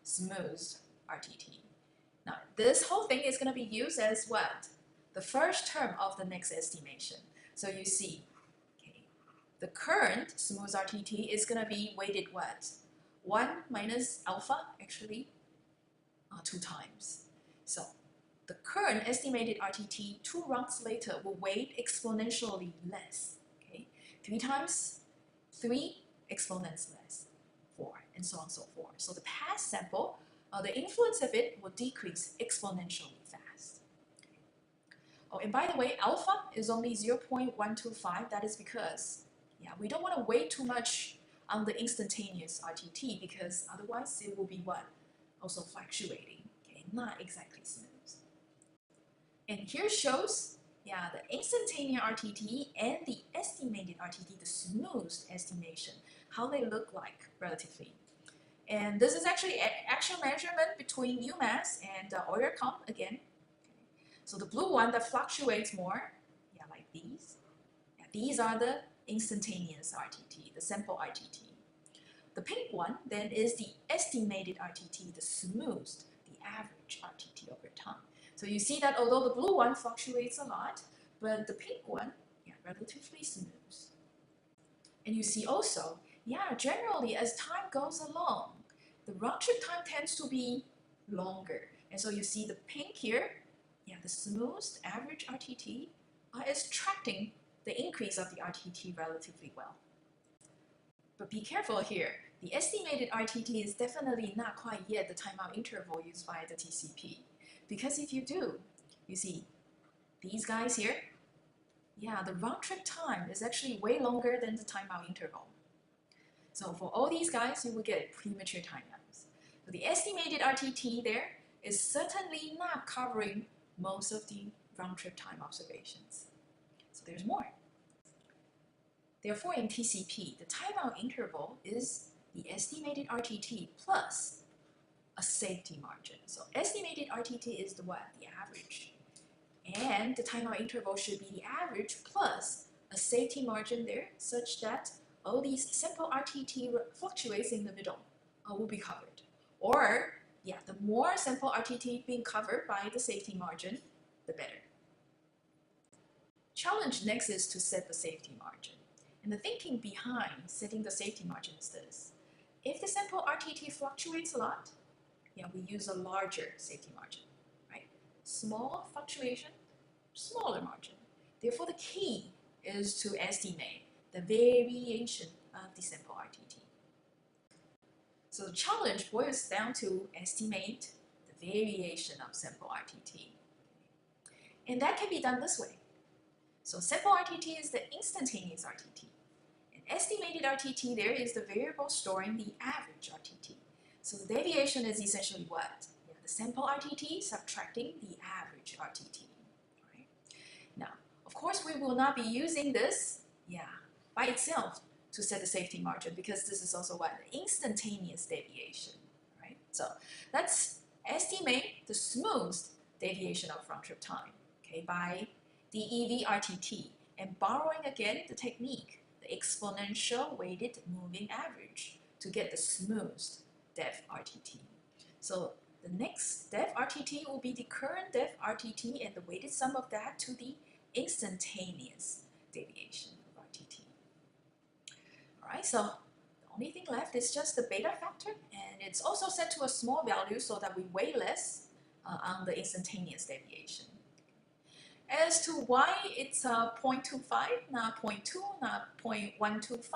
S1: smoothed RTT. Now this whole thing is going to be used as what? The first term of the next estimation. So you see, the current smooth RTT is going to be weighted what? 1 minus alpha, actually, 2 times. So the current estimated RTT 2 rounds later will weight exponentially less. 3 times 3 exponents less, 4, and so on and so forth. So the past sample, the influence of it will decrease exponentially fast. Oh, and by the way, alpha is only 0.125. That is because we don't want to wait too much on the instantaneous RTT, because otherwise it will be what? Also fluctuating, not exactly smooth. And here shows the instantaneous RTT and the estimated RTT, the smoothed estimation, how they look like relatively. And this is actually an actual measurement between UMass and Euler-Comp again. So the blue one that fluctuates more, like these. These are the instantaneous RTT, the sample RTT. The pink one then is the estimated RTT, the smoothed, the average RTT over time. So you see that although the blue one fluctuates a lot, but the pink one, relatively smooth. And you see also, generally as time goes along, the round trip time tends to be longer. And so you see the pink here, the smoothed average RTT is tracking the increase of the RTT relatively well. But be careful here. The estimated RTT is definitely not quite yet the timeout interval used by the TCP. Because if you do, you see these guys here, the round trip time is actually way longer than the timeout interval. So for all these guys, you will get premature timeouts. So the estimated RTT there is certainly not covering most of the round trip time observations. So there's more. Therefore, in TCP, the timeout interval is the estimated RTT plus a safety margin. So estimated RTT is the what? The average. And the timeout interval should be the average plus a safety margin there, such that all these simple RTT fluctuates in the middle will be covered. Or, the more simple RTT being covered by the safety margin, the better. Challenge next is to set the safety margin. And the thinking behind setting the safety margin is this. If the sample RTT fluctuates a lot, yeah, we use a larger safety margin, right? Small fluctuation, smaller margin. Therefore, the key is to estimate the variation of the sample RTT. So the challenge boils down to estimate the variation of sample RTT. And that can be done this way. So sample RTT is the instantaneous RTT. And estimated RTT, there is the variable storing the average RTT. So the deviation is essentially what? Yeah, the sample RTT subtracting the average RTT. Right? Now, of course, we will not be using this, by itself to set the safety margin, because this is also what? Instantaneous deviation. Right? So let's estimate the smooth deviation of round-trip time, okay, by the EV-RTT, and borrowing again the technique, the exponential weighted moving average, to get the smooth depth RTT. So the next depth RTT will be the current depth RTT and the weighted sum of that to the instantaneous deviation of RTT. All right, so the only thing left is just the beta factor, and it's also set to a small value so that we weigh less on the instantaneous deviation. As to why it's 0.25, not 0.2, not 0.125,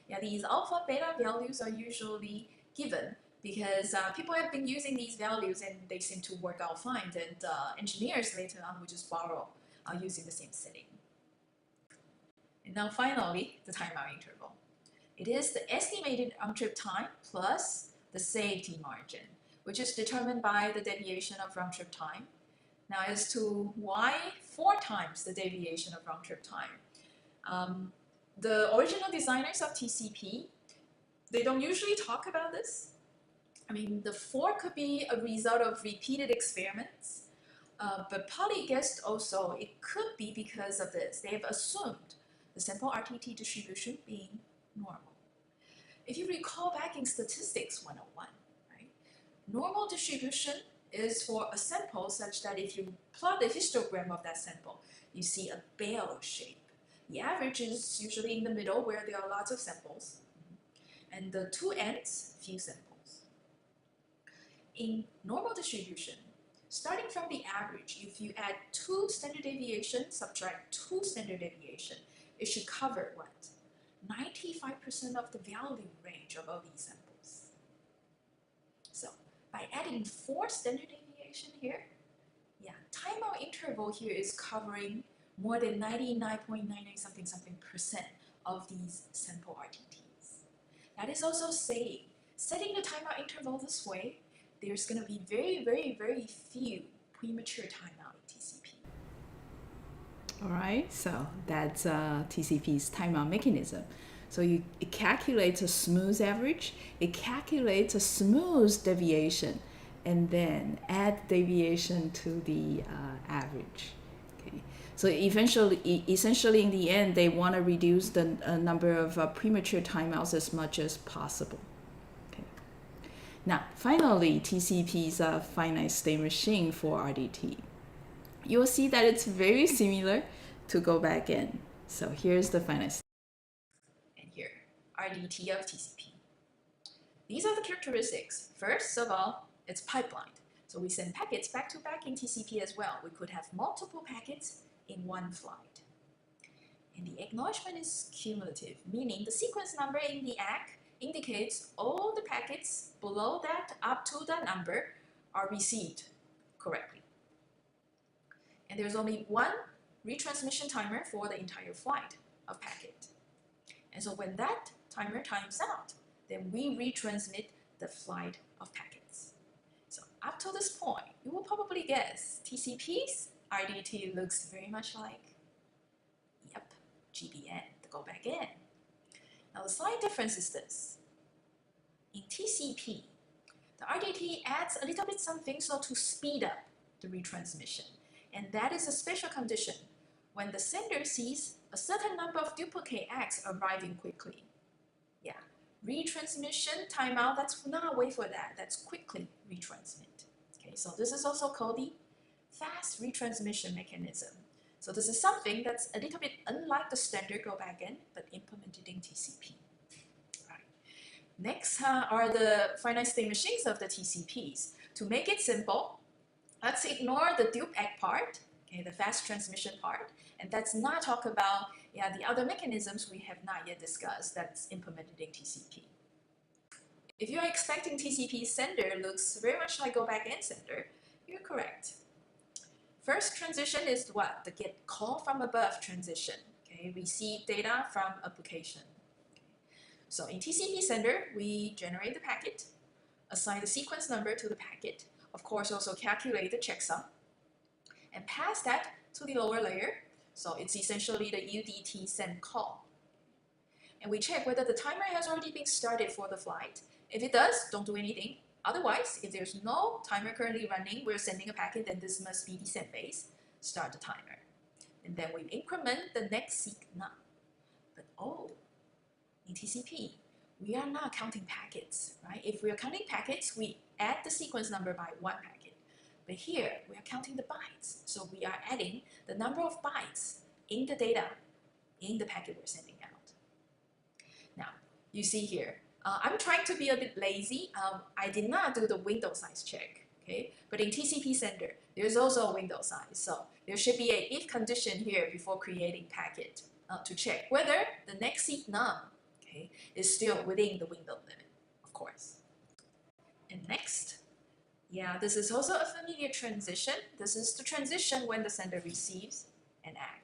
S1: yeah, these alpha beta values are usually given because people have been using these values and they seem to work out fine, and engineers later on will just borrow using the same setting. And now finally, the timeout interval. It is the estimated round-trip time plus the safety margin, which is determined by the deviation of round-trip time. Now, as to why 4 times the deviation of round-trip time, the original designers of TCP, they don't usually talk about this. I mean, the 4 could be a result of repeated experiments, but Poly guessed also it could be because of this. They have assumed the sample RTT distribution being normal. If you recall back in Statistics 101, right, normal distribution is for a sample such that if you plot the histogram of that sample, you see a bell shape. The average is usually in the middle where there are lots of samples, and the two ends, few samples. In normal distribution, starting from the average, if you add 2 standard deviation, subtract 2 standard deviation, it should cover what? 95% of the value range of all these samples. So by adding 4 standard deviation here, timeout interval here is covering more than 99.99 something percent of these sample RTTs. That is also saying, setting the timeout interval this way, there's going to be very few premature timeout in TCP.
S2: All right, so that's TCP's timeout mechanism. So it calculates a smooth average, it calculates a smooth deviation, and then add deviation to the average. Okay. So essentially in the end, they want to reduce the number of premature timeouts as much as possible. Okay. Now, finally, TCP's finite state machine for RDT. You will see that it's very similar to go back in. So here's the finite state.
S1: And here, RDT of TCP. These are the characteristics. First of all, it's pipelined. So we send packets back to back in TCP as well. We could have multiple packets in one flight. And the acknowledgement is cumulative, meaning the sequence number in the ACK indicates all the packets below that up to that number are received correctly. And there's only one retransmission timer for the entire flight of packet. And so when that timer times out, then we retransmit the flight of packets. So up to this point, you will probably guess TCP's RDT looks very much like, GBN, the go back in. Now the slight difference is this. In TCP, the RDT adds a little bit something so to speed up the retransmission. And that is a special condition when the sender sees a certain number of duplicate acts arriving quickly. Retransmission timeout, let's not wait for that. Let's quickly retransmit. Okay, so this is also called the fast retransmission mechanism. So this is something that's a little bit unlike the standard go back in, but implemented in TCP. Right. Next are the finite state machines of the TCPs. To make it simple, let's ignore the dupe egg part, okay, the fast transmission part, and let's not talk about the other mechanisms we have not yet discussed that's implemented in TCP. If you're expecting TCP sender looks very much like go back N sender, you're correct. First transition is what? The get call from above transition. Okay, receive data from application. Okay. So in TCP sender, we generate the packet, assign the sequence number to the packet, of course also calculate the checksum, and pass that to the lower layer. So it's essentially the UDT send call. And we check whether the timer has already been started for the flight. If it does, don't do anything. Otherwise, if there's no timer currently running, we're sending a packet, then this must be the send base. Start the timer. And then we increment the next seek num. But in TCP, we are not counting packets, right? If we are counting packets, we add the sequence number by one packet. But here, we are counting the bytes. So we are adding the number of bytes in the data in the packet we're sending out. Now, you see here, I'm trying to be a bit lazy. I did not do the window size check, okay? But in TCP sender, there's also a window size. So there should be an if condition here before creating packet to check whether the next seek num, okay, is still within the window limit, of course. And next, this is also a familiar transition. This is the transition when the sender receives an ACK.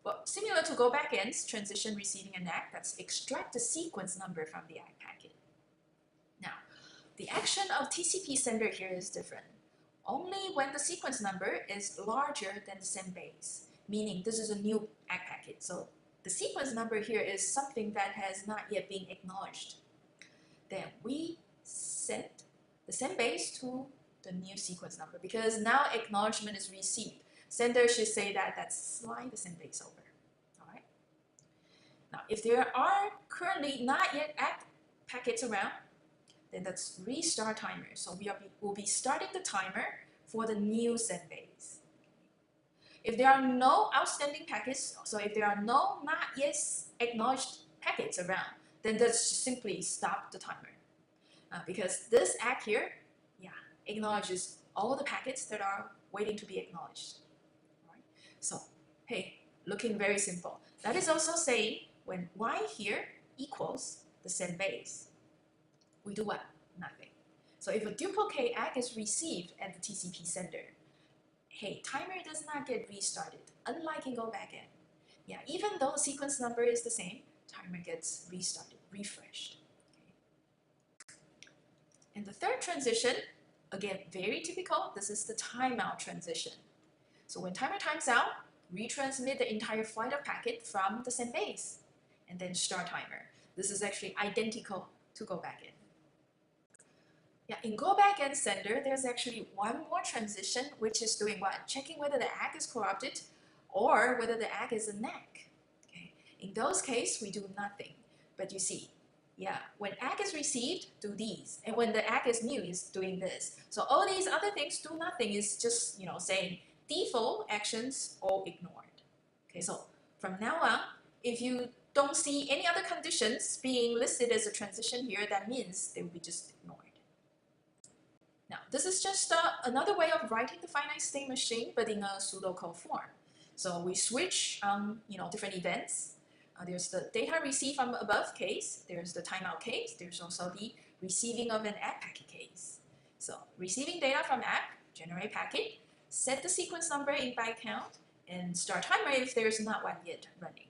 S1: Well, similar to go backend's transition receiving an ACK, that's extract the sequence number from the ACK packet. Now, the action of TCP sender here is different. Only when the sequence number is larger than the send base, meaning this is a new ACK packet. So the sequence number here is something that has not yet been acknowledged. Then we set the send base to the new sequence number because now acknowledgement is received. Sender should say that slide the send base over. All right. Now, if there are currently not yet ACK packets around, then that's restart timer. So we'll be starting the timer for the new send base. If there are no outstanding packets, so if there are no not yet acknowledged packets around, then let's just simply stop the timer. Because this ACK here, acknowledges all the packets that are waiting to be acknowledged. So, hey, looking very simple. That is also saying when y here equals the send base, we do what? Nothing. So if a duplicate ACK is received at the TCP sender, hey, timer does not get restarted, unlike in go backend. Even though the sequence number is the same, timer gets restarted, refreshed. Okay. And the third transition, again, very typical, this is the timeout transition. So when timer times out, retransmit the entire flight of packet from the send base, and then start timer. This is actually identical to go backend. In go backend sender, there's actually one more transition, which is doing what? Checking whether the ACK is corrupted or whether the ACK is a NACK. Okay. In those cases, we do nothing. But you see, when ACK is received, do these. And when the ACK is new, is doing this. So all these other things do nothing. Is just, saying default actions all ignored. Okay, so from now on, if you don't see any other conditions being listed as a transition here, that means they will be just ignored. Now, this is just another way of writing the finite state machine, but in a pseudocode form. So we switch, different events. There's the data received from above case. There's the timeout case. There's also the receiving of an ACK packet case. So receiving data from ACK, generate packet, set the sequence number in byte count, and start timer if there's not one yet running.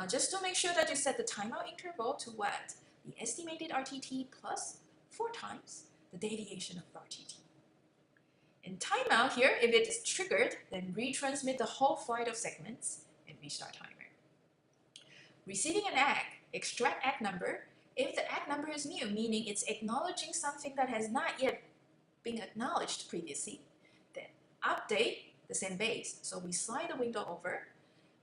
S1: Just to make sure that you set the timeout interval to what? The estimated RTT plus 4 times the deviation of RTT. In timeout here, if it is triggered, then retransmit the whole flight of segments and restart timer. Receiving an ACK, extract ACK number. If the ACK number is new, meaning it's acknowledging something that has not yet been acknowledged previously, then update the send base. So we slide the window over.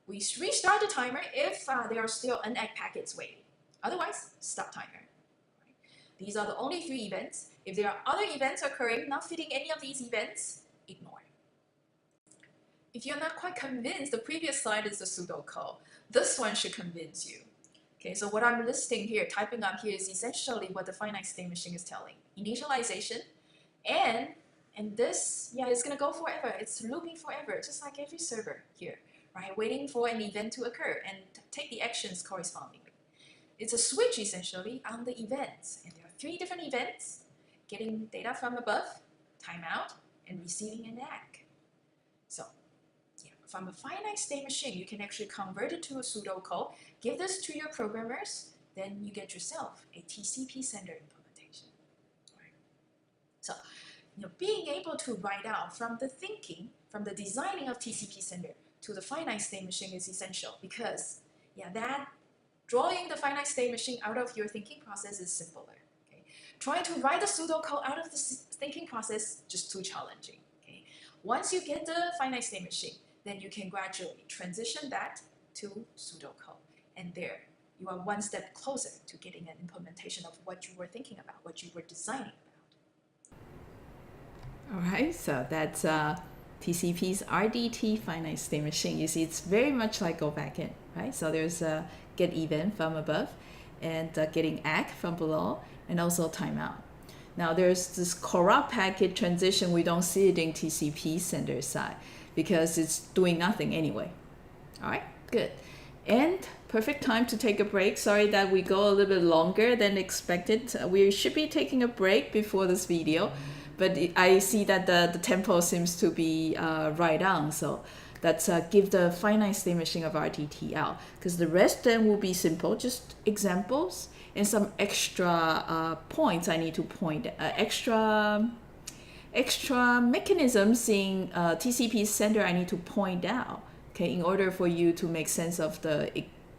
S1: We restart the timer if there are still unACK packets waiting. Otherwise, stop timer. Right? These are the only 3 events. If there are other events occurring not fitting any of these events, ignore. If you're not quite convinced the previous slide is the pseudocode, this one should convince you. Okay, so what I'm listing here, typing up here is essentially what the finite state machine is telling. Initialization and this, yeah, it's gonna go forever. It's looping forever, just like every server here, right? Waiting for an event to occur and take the actions correspondingly. It's a switch essentially on the events, and there are 3 different events: getting data from above, timeout, and receiving an ACK. So yeah, from a finite state machine, you can actually convert it to a pseudocode, give this to your programmers, then you get yourself a TCP sender implementation. Right? So being able to write out from the thinking, from the designing of TCP sender to the finite state machine is essential, because that drawing the finite state machine out of your thinking process is simpler. Okay? Trying to write the pseudocode out of the thinking process, just too challenging. Okay? Once you get the finite state machine, then you can gradually transition that to pseudocode. And there, you are one step closer to getting an implementation of what you were thinking about, what you were designing about.
S2: All right, so that's TCP's RDT finite state machine. You see, it's very much like Go backend, right? So there's a get event from above and getting ACK from below, and also timeout. Now there's this corrupt packet transition. We don't see it in TCP sender side because it's doing nothing anyway. All right, good. And perfect time to take a break. Sorry that we go a little bit longer than expected. We should be taking a break before this video, but I see that the tempo seems to be right on. So let's give the finite state machine of RTT out, because the rest then will be simple, just examples and some extra points I need to point, extra mechanisms in TCP sender I need to point out, okay, in order for you to make sense of the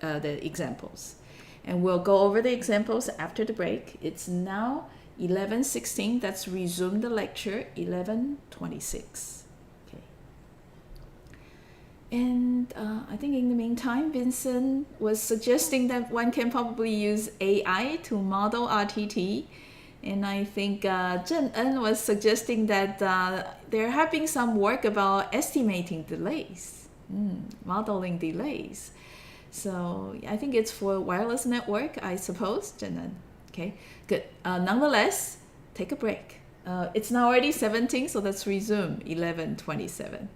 S2: examples. And we'll go over the examples after the break. It's now 11:16. Let's resume the lecture, 11:26. Okay. And I think in the meantime, Vincent was suggesting that one can probably use AI to model RTT. And I think Zheng-En was suggesting that they're having some work about estimating delays, modeling delays. So I think it's for wireless network, I suppose, Zheng-En. Okay, good. Nonetheless, take a break. It's now already 17, so let's resume 11:27.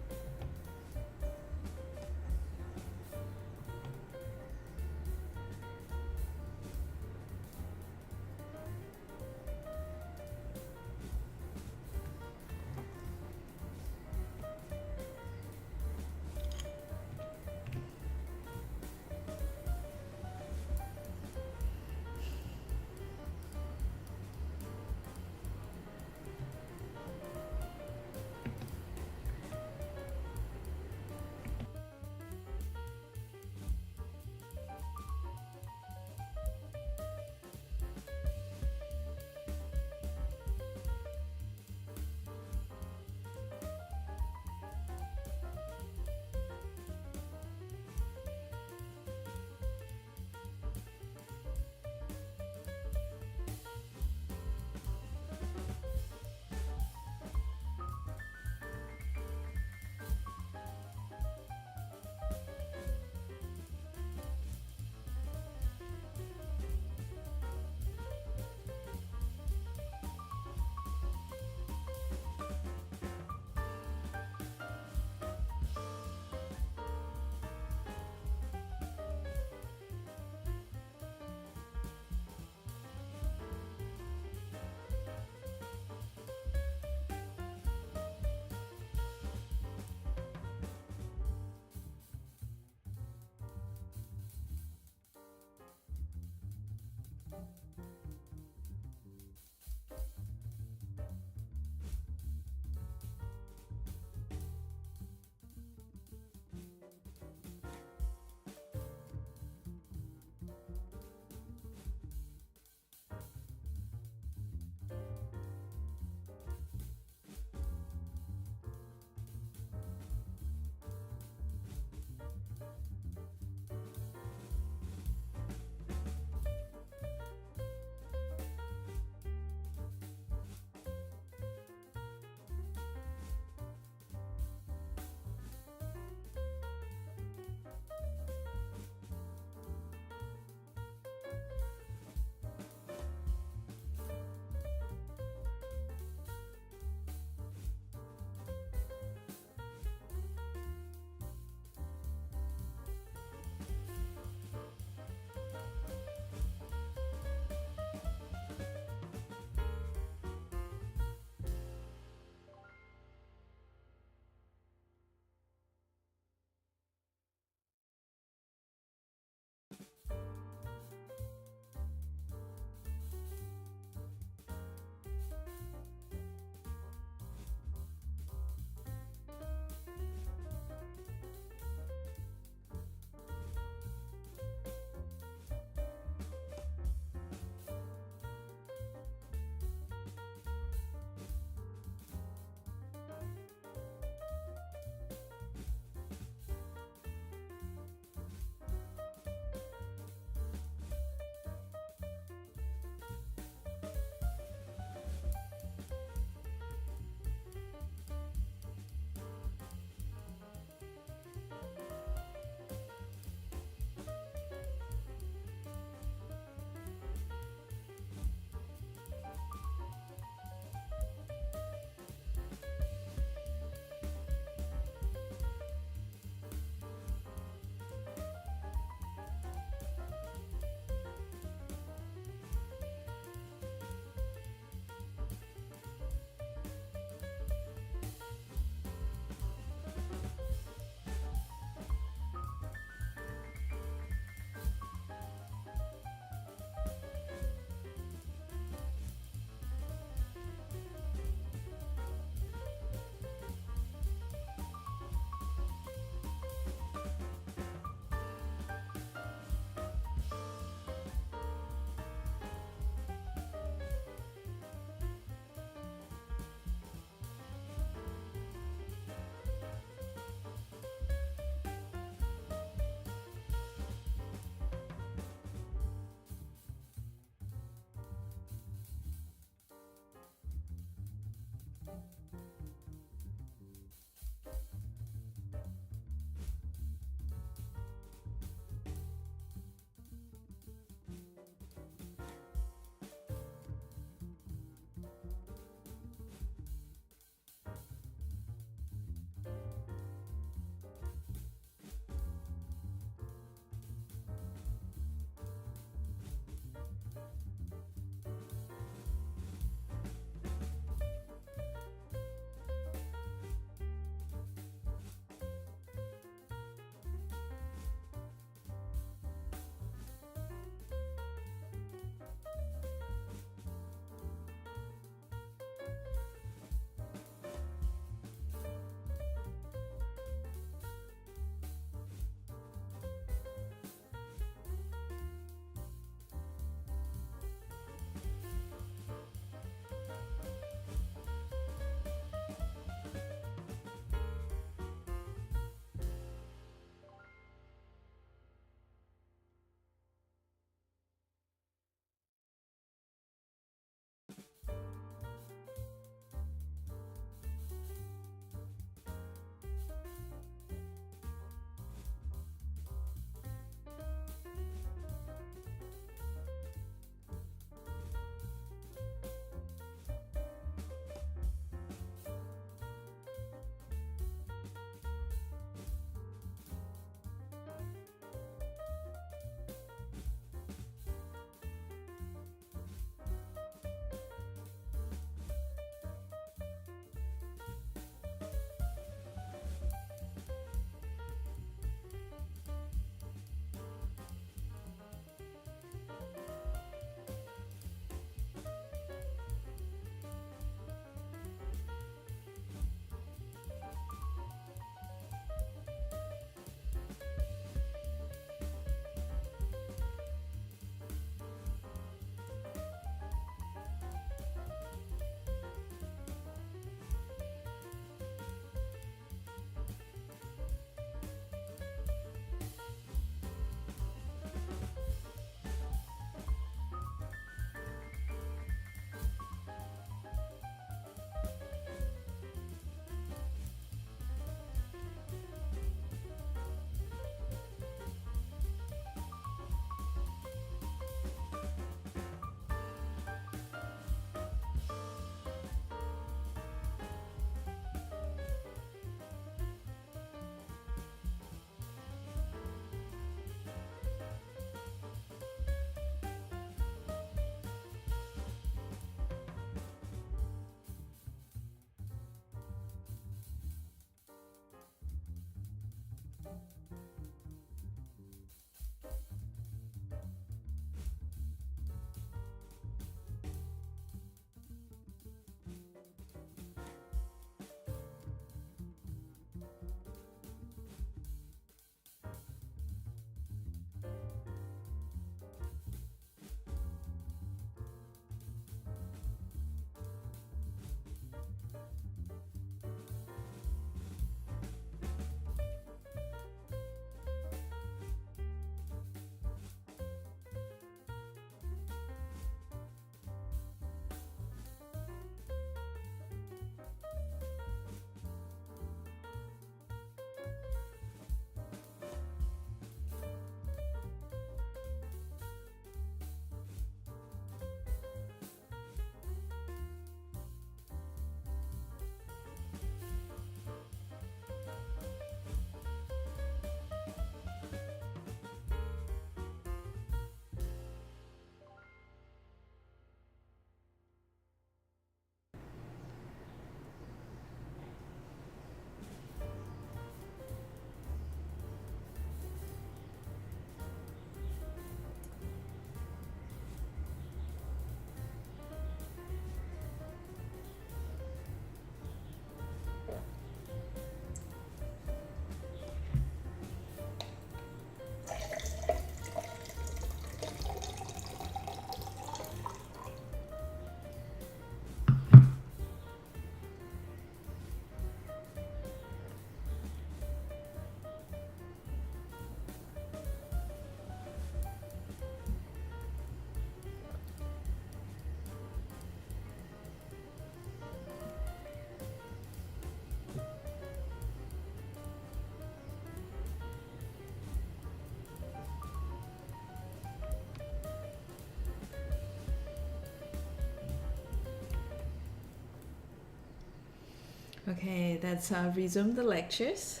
S2: Okay, let's resume the lectures.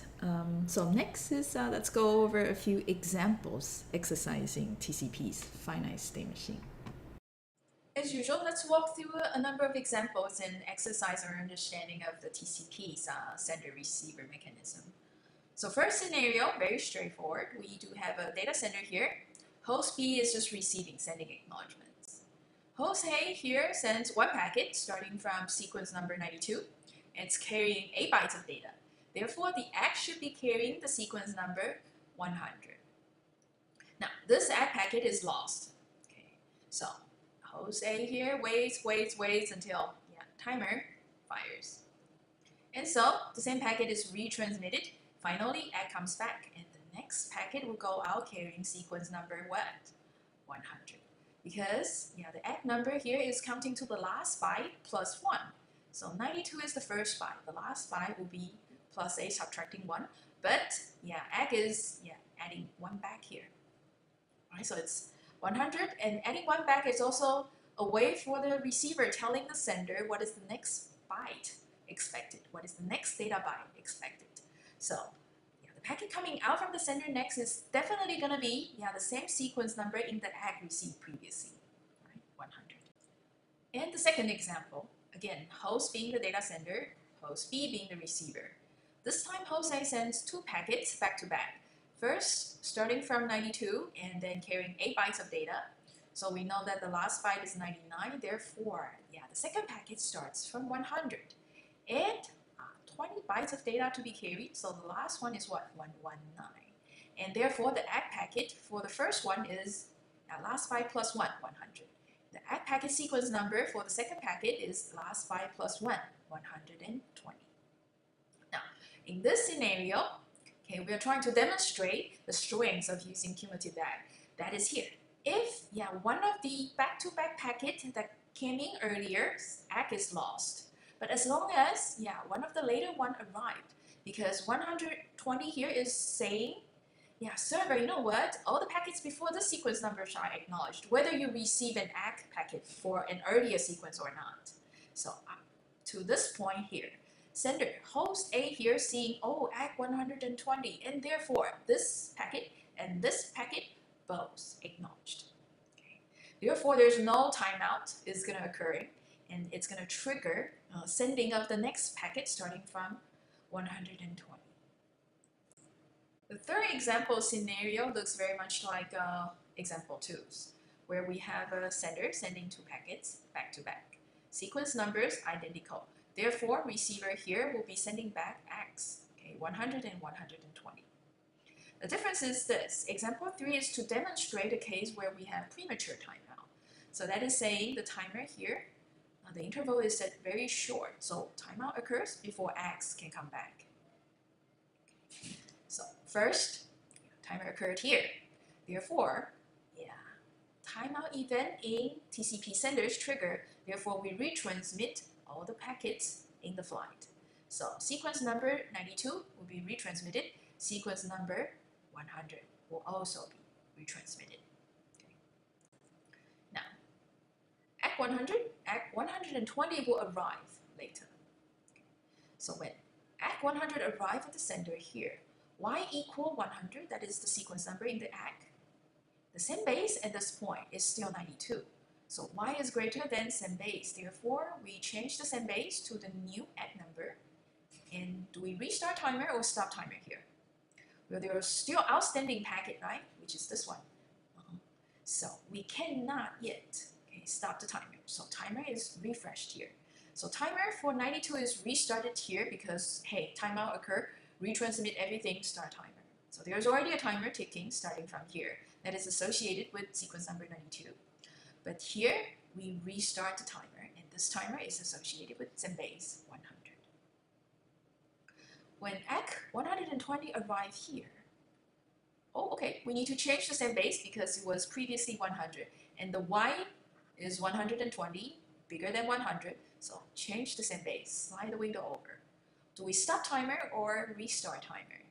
S2: So next is let's go over a few examples exercising TCP's finite state machine.
S1: As usual, let's walk through a number of examples and exercise our understanding of the TCP's sender-receiver mechanism. So first scenario, very straightforward. We do have a data sender here. Host B is just receiving, sending acknowledgements. Host A here sends one packet starting from sequence number 92. It's carrying 8 bytes of data. Therefore, the ACK should be carrying the sequence number 100. Now, this ACK packet is lost. Okay, so host A here waits until timer fires. And so the same packet is retransmitted. Finally, ACK comes back, and the next packet will go out carrying sequence number what? 100. Because the ACK number here is counting to the last byte plus 1. So 92 is the first byte. The last byte will be plus A subtracting 1. But ACK is adding 1 back here. All right, so it's 100, and adding 1 back is also a way for the receiver telling the sender what is the next byte expected, what is the next data byte expected. So the packet coming out from the sender next is definitely going to be the same sequence number in the ACK received previously, right? 100. And the second example, again, host being the data sender, host B being the receiver. This time host A sends 2 packets back to back. First, starting from 92 and then carrying 8 bytes of data. So we know that the last byte is 99, therefore, the second packet starts from 100. And 20 bytes of data to be carried, so the last one is what? 119. And therefore, the ACK packet for the first one is last byte plus 1, 100. The ACK packet sequence number for the second packet is last byte plus 1, 120. Now, in this scenario, we are trying to demonstrate the strengths of using cumulative ACK. That is here. If one of the back-to-back packets that came in earlier, ACK is lost. But as long as one of the later one arrived, because 120 here is saying, server, you know what? All the packets before the sequence numbers are acknowledged, whether you receive an ACK packet for an earlier sequence or not. So to this point here, sender host A here seeing, ACK 120, and therefore this packet and this packet both acknowledged. Okay. Therefore, there's no timeout is going to occur, and it's going to trigger sending of the next packet starting from 120. The third example scenario looks very much like example 2's, where we have a sender sending 2 packets back to back. Sequence numbers identical. Therefore, receiver here will be sending back ACKs, 100 and 120. The difference is this. Example 3 is to demonstrate a case where we have premature timeout. So that is saying the timer here, the interval is set very short, so timeout occurs before ACKs can come back. So first, timer occurred here. Therefore, timeout event in TCP senders trigger. Therefore, we retransmit all the packets in the flight. So sequence number 92 will be retransmitted. Sequence number 100 will also be retransmitted. Now, ACK 100, ACK 120 will arrive later. So when ACK 100 arrive at the sender here, Y equal 100, that is the sequence number in the ACK. The send base at this point is still 92. So Y is greater than send base. Therefore, we change the send base to the new ACK number. And do we restart timer or stop timer here? Well, there is still outstanding packet, right? Which is this one. So we cannot yet stop the timer. So timer is refreshed here. So timer for 92 is restarted here because, hey, timeout occur, retransmit everything, start timer. So there's already a timer ticking starting from here that is associated with sequence number 92. But here, we restart the timer, and this timer is associated with send base 100. When ACK 120 arrive here, we need to change the send base because it was previously 100, and the Y is 120, bigger than 100, so change the send base, slide the window over. Do we stop timer or restart timer?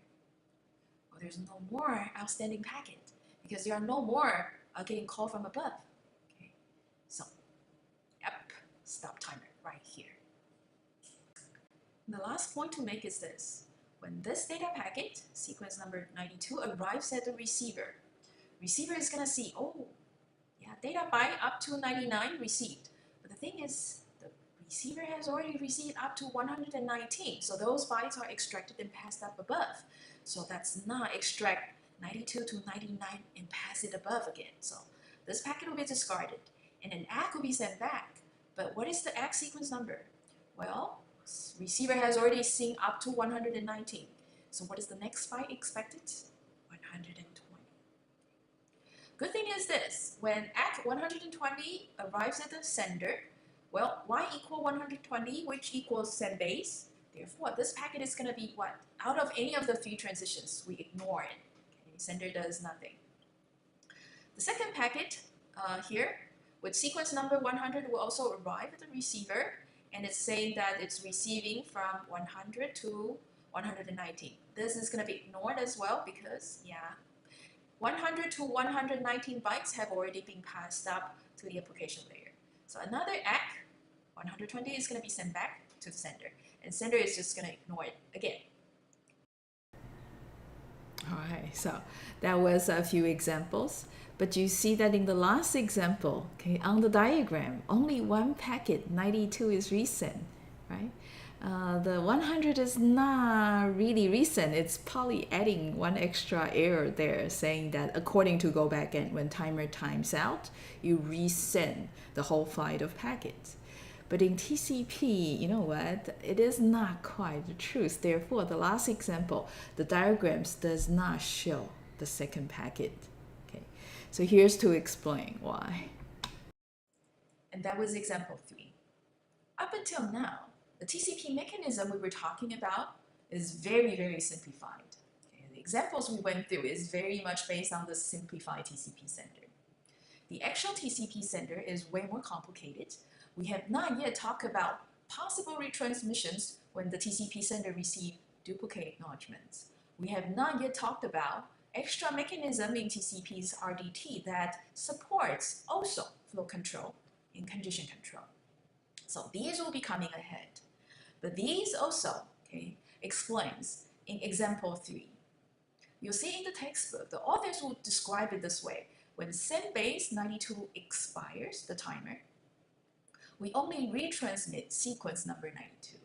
S1: Well, there's no more outstanding packet because there are no more getting called from above. So, stop timer right here. The last point to make is this. When this data packet, sequence number 92, arrives at the receiver, receiver is going to see, oh, yeah, data byte up to 99 received. But the thing is, the receiver has already received up to 119. So those bytes are extracted and passed up above. So that's not extract 92 to 99 and pass it above again. So this packet will be discarded and an ACK will be sent back. But what is the ACK sequence number? Well, receiver has already seen up to 119. So what is the next byte expected? 120. Good thing is this, when ACK 120 arrives at the sender, well, y equal 120, which equals send base. Therefore, this packet is going to be what? Out of any of the three transitions, we ignore it. Okay, sender does nothing. The second packet here, with sequence number 100, will also arrive at the receiver, and it's saying that it's receiving from 100 to 119. This is going to be ignored as well because, yeah, 100 to 119 bytes have already been passed up to the application layer. So another ACK, 120 is going to be sent back to the sender, and sender is just going to ignore it again.
S2: All right, so that was a few examples, but you see that in the last example, okay, on the diagram, only one packet, 92, is recent, right? The 100 is not really recent. It's probably adding one extra error there, saying that according to go backend, when timer times out, you resend the whole flight of packets. But in TCP, you know what? It is not quite the truth. Therefore, the last example, the diagrams does not show the second packet. Okay, so here's to explain why.
S1: And that was example 3. Up until now, the TCP mechanism we were talking about is very, very simplified. Okay, the examples we went through is very much based on the simplified TCP sender. The actual TCP sender is way more complicated. We have not yet talked about possible retransmissions when the TCP sender receives duplicate acknowledgements. We have not yet talked about extra mechanism in TCP's RDT that supports also flow control and condition control. So these will be coming ahead. But these also, okay, explains in example 3. You'll see in the textbook, the authors will describe it this way. When send base 92 expires, the timer, we only retransmit sequence number 92.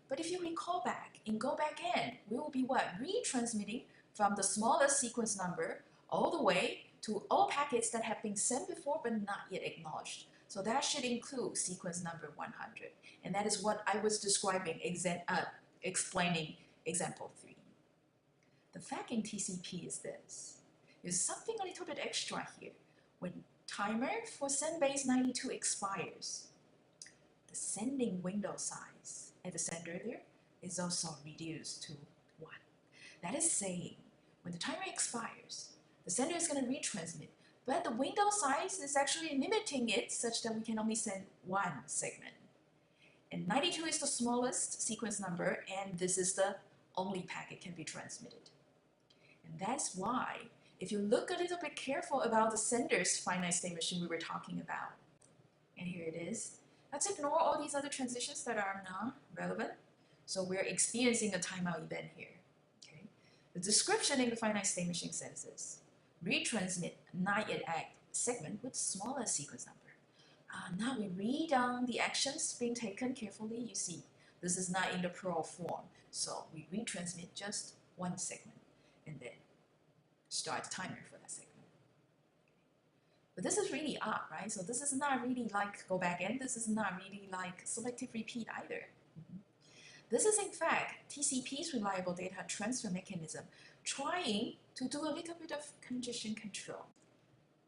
S1: But if you recall back, in go back in, we will be what? Retransmitting from the smallest sequence number all the way to all packets that have been sent before but not yet acknowledged. So that should include sequence number 100. And that is what I was describing, explaining example 3. The fact in TCP is this. There's something a little bit extra here. When timer for send base 92 expires, the sending window size at the sender there is also reduced to 1. That is saying, when the timer expires, the sender is going to retransmit, but the window size is actually limiting it such that we can only send one segment. And 92 is the smallest sequence number, and this is the only packet can be transmitted. And that's why, if you look a little bit careful about the sender's finite state machine we were talking about, and here it is, let's ignore all these other transitions that are not relevant. So we're experiencing a timeout event here. Okay? The description in the finite state machine says this. Retransmit not yet ACK segment with smaller sequence number. Now we read on the actions being taken carefully. You see, this is not in the plural form. So we retransmit just one segment and then start the timer for that segment. But this is really odd, right? So this is not really like go back in. This is not really like selective repeat either. This is in fact TCP's reliable data transfer mechanism trying to do a little bit of condition control.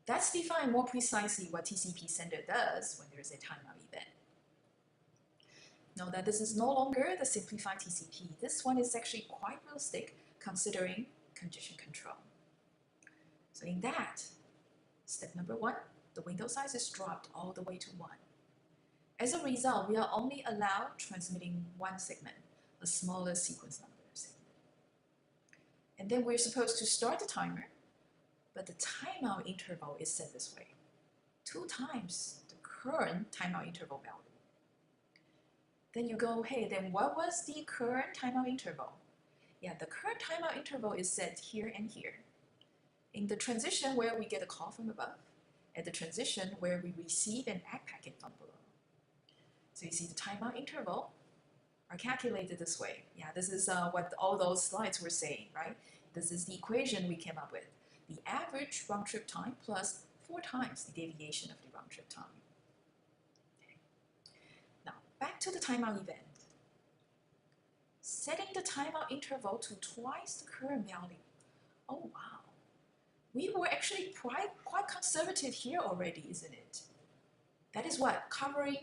S1: That's defined more precisely what TCP sender does when there is a timeout event. Note that this is no longer the simplified TCP. This one is actually quite realistic considering condition control. So in that, step number 1, the window size is dropped all the way to 1. As a result, we are only allowed transmitting one segment, a smaller sequence number segment. And then we're supposed to start the timer, but the timeout interval is set this way, 2 times the current timeout interval value. Then you go, hey, then what was the current timeout interval? Yeah, the current timeout interval is set here and here. In the transition where we get a call from above, and the transition where we receive an ACK packet from below. So you see the timeout interval are calculated this way. Yeah, this is what all those slides were saying, right? This is the equation we came up with. The average round trip time plus 4 times the deviation of the round trip time. Okay. Now, back to the timeout event. Setting the timeout interval to twice the current value. Oh, wow. We were actually quite conservative here already, isn't it? That is what? Covering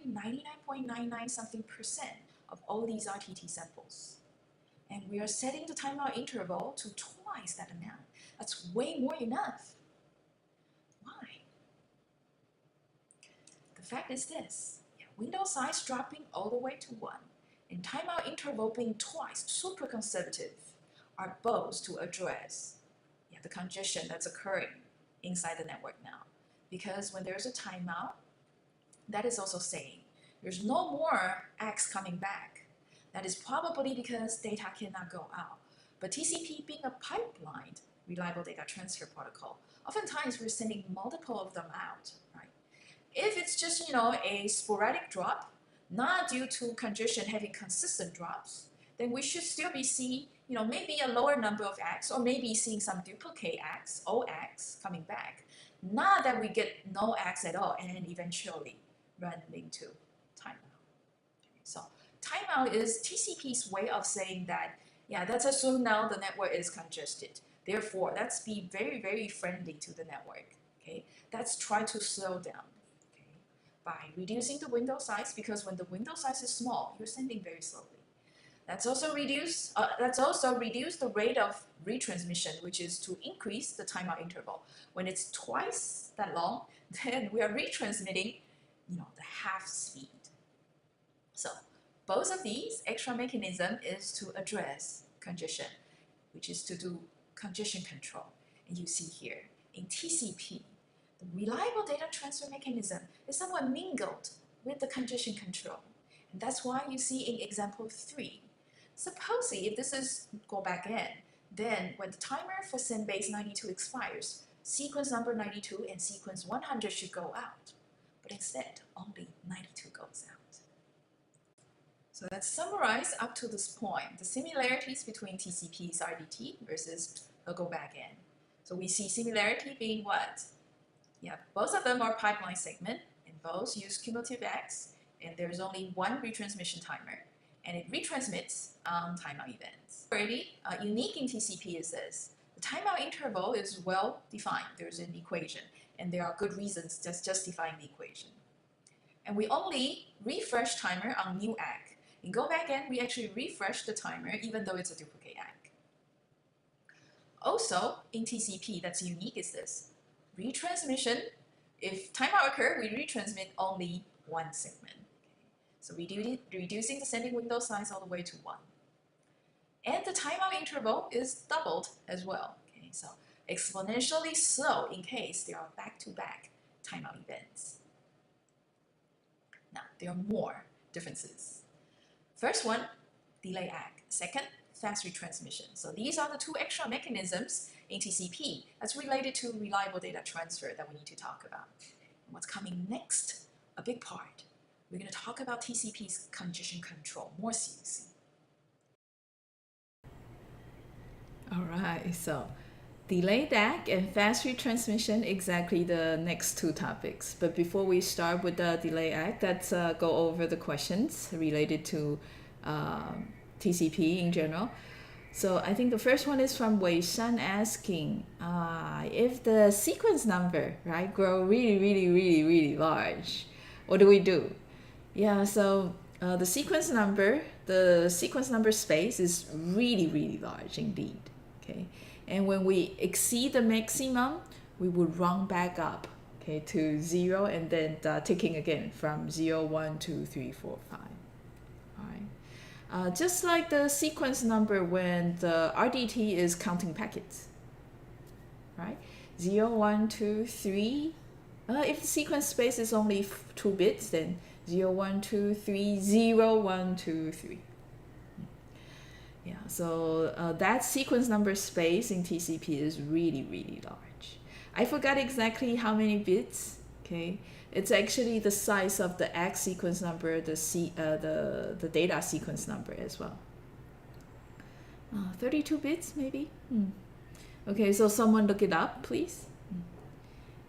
S1: 99.99 something percent of all these RTT samples. And we are setting the timeout interval to twice that amount. That's way more enough. Why? The fact is this. Window size dropping all the way to 1 and timeout interval being twice super conservative are both to address the congestion that's occurring inside the network now. Because when there's a timeout, that is also saying there's no more X coming back. That is probably because data cannot go out. But TCP being a pipelined reliable data transfer protocol, oftentimes we're sending multiple of them out, right? If it's just, a sporadic drop, not due to congestion having consistent drops, then we should still be seeing, maybe a lower number of X, or maybe seeing some duplicate X, OX coming back. Not that we get no X at all and eventually run into timeout. So timeout is TCP's way of saying that, let's assume now the network is congested. Therefore, let's be very, very friendly to the network. Okay, let's try to slow down. Okay, by reducing the window size, because when the window size is small, you're sending very slowly. Let's also reduce the rate of retransmission, which is to increase the timeout interval. When it's twice that long, then we are retransmitting, the half speed. So both of these extra mechanism is to address congestion, which is to do congestion control. And you see here in TCP, the reliable data transfer mechanism is somewhat mingled with the congestion control. And that's why you see in example 3, supposing if this is go back in, then when the timer for send base 92 expires, sequence number 92 and sequence 100 should go out. But instead, only 92 goes out. So let's summarize up to this point, the similarities between TCP's RDT versus the go back in. So we see similarity being what? Both of them are pipeline segment, and both use cumulative X, and there's only one retransmission timer, and it retransmits timeout events. Already unique in TCP is this. The timeout interval is well defined. There's an equation, and there are good reasons just justifying the equation. And we only refresh timer on new ACK. In go back in, we actually refresh the timer even though it's a duplicate ACK. Also, in TCP, that's unique is this. Retransmission, if timeout occurs, we retransmit only one segment. So reducing the sending window size all the way to 1. And the timeout interval is doubled as well. Okay, so exponentially slow in case there are back-to-back timeout events. Now, there are more differences. First one, delay ACK. Second, fast retransmission. So these are the 2 extra mechanisms in TCP that's related to reliable data transfer that we need to talk about. And what's coming next, a big part. We're going to talk about TCP's congestion control more seriously.
S2: All right, so delayed ACK and fast retransmission, exactly the next 2 topics. But before we start with the delay ACK, let's go over the questions related to TCP in general. So I think the first one is from Wei Shan asking, if the sequence number, right, grow really large, what do we do? Yeah, so the sequence number space is really large indeed. Okay, and when we exceed the maximum, we would round back up, okay, to 0 and then ticking again from 0, 1, 2, 3, 4, 5. All right, just like the sequence number when the RDT is counting packets, right? 0, 1, 2, 3. If the sequence space is only 2 bits, then 0, 1, 2, 3, 0, 1, 2, 3. Yeah, so that sequence number space in TCP is really, really large. I forgot exactly how many bits. Okay, it's actually the size of the X sequence number, the data sequence number as well. 32 bits maybe. Okay, so someone look it up, please.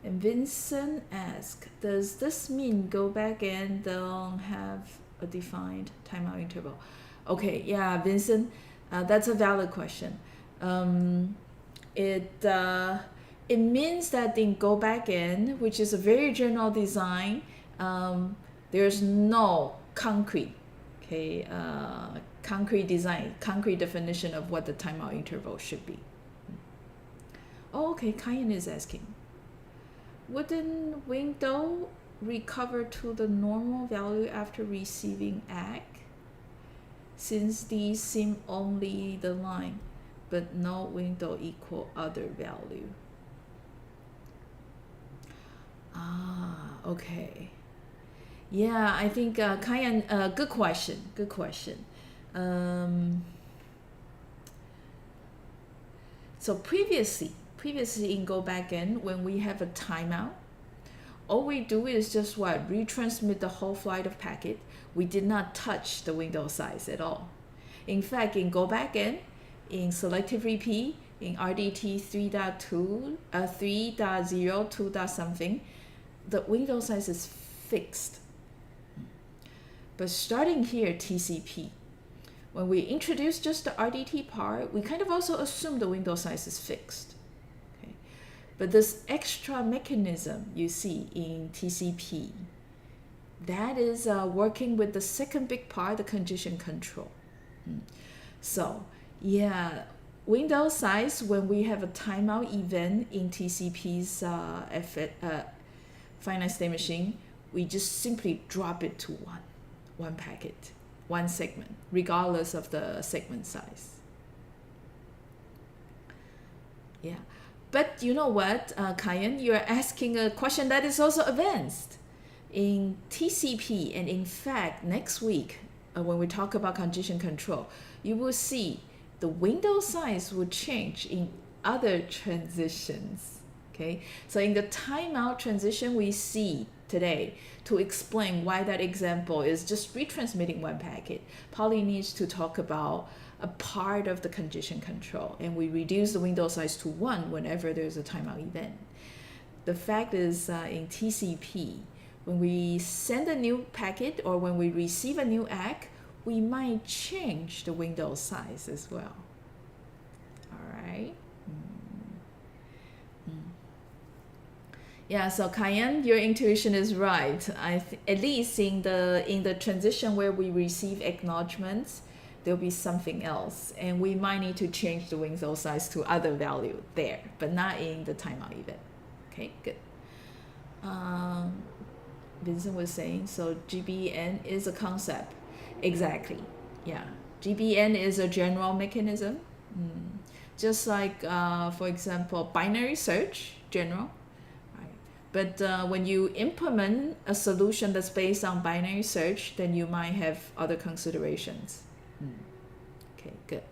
S2: And Vincent asked, does this mean go back and don't have a defined timeout interval? Okay, yeah, Vincent, that's a valid question. It means that in go back in, which is a very general design, there's no concrete, concrete design, concrete definition of what the timeout interval should be. Oh, okay, Kayan is asking, wouldn't window recover to the normal value after receiving ACK? Since these seem only the line, but no window equal other value. Okay. Yeah, I think Kayan, good question. So previously in go back in, when we have a timeout, all we do is just retransmit the whole flight of packet. We did not touch the window size at all. In fact, in go back in selective repeat, in RDT 3.2, 3.0, 2. Something, the window size is fixed. But starting here, TCP, when we introduce just the RDT part, we kind of also assume the window size is fixed. Okay? But this extra mechanism you see in TCP, that is working with the second big part, the condition control. So yeah, window size, when we have a timeout event in TCP's finite state machine, we just simply drop it to one packet, one segment, regardless of the segment size. Yeah, but you know what, Kayan, you're asking a question that is also advanced. In TCP, and in fact, next week, when we talk about condition control, you will see the window size will change in other transitions. Okay, so in the timeout transition we see today, to explain why that example is just retransmitting one packet, Polly needs to talk about a part of the condition control, and we reduce the window size to 1 whenever there's a timeout event. The fact is, in TCP, when we send a new packet or when we receive a new ACK, we might change the window size as well. All right. Yeah, so Kayan, your intuition is right. At least in the transition where we receive acknowledgements, there'll be something else, and we might need to change the window size to other value there, but not in the timeout event. Okay, good. Vincent was saying, so GBN is a concept. Exactly. Yeah, GBN is a general mechanism. Just like, for example, binary search, general. But when you implement a solution that's based on binary search, then you might have other considerations. Okay, good.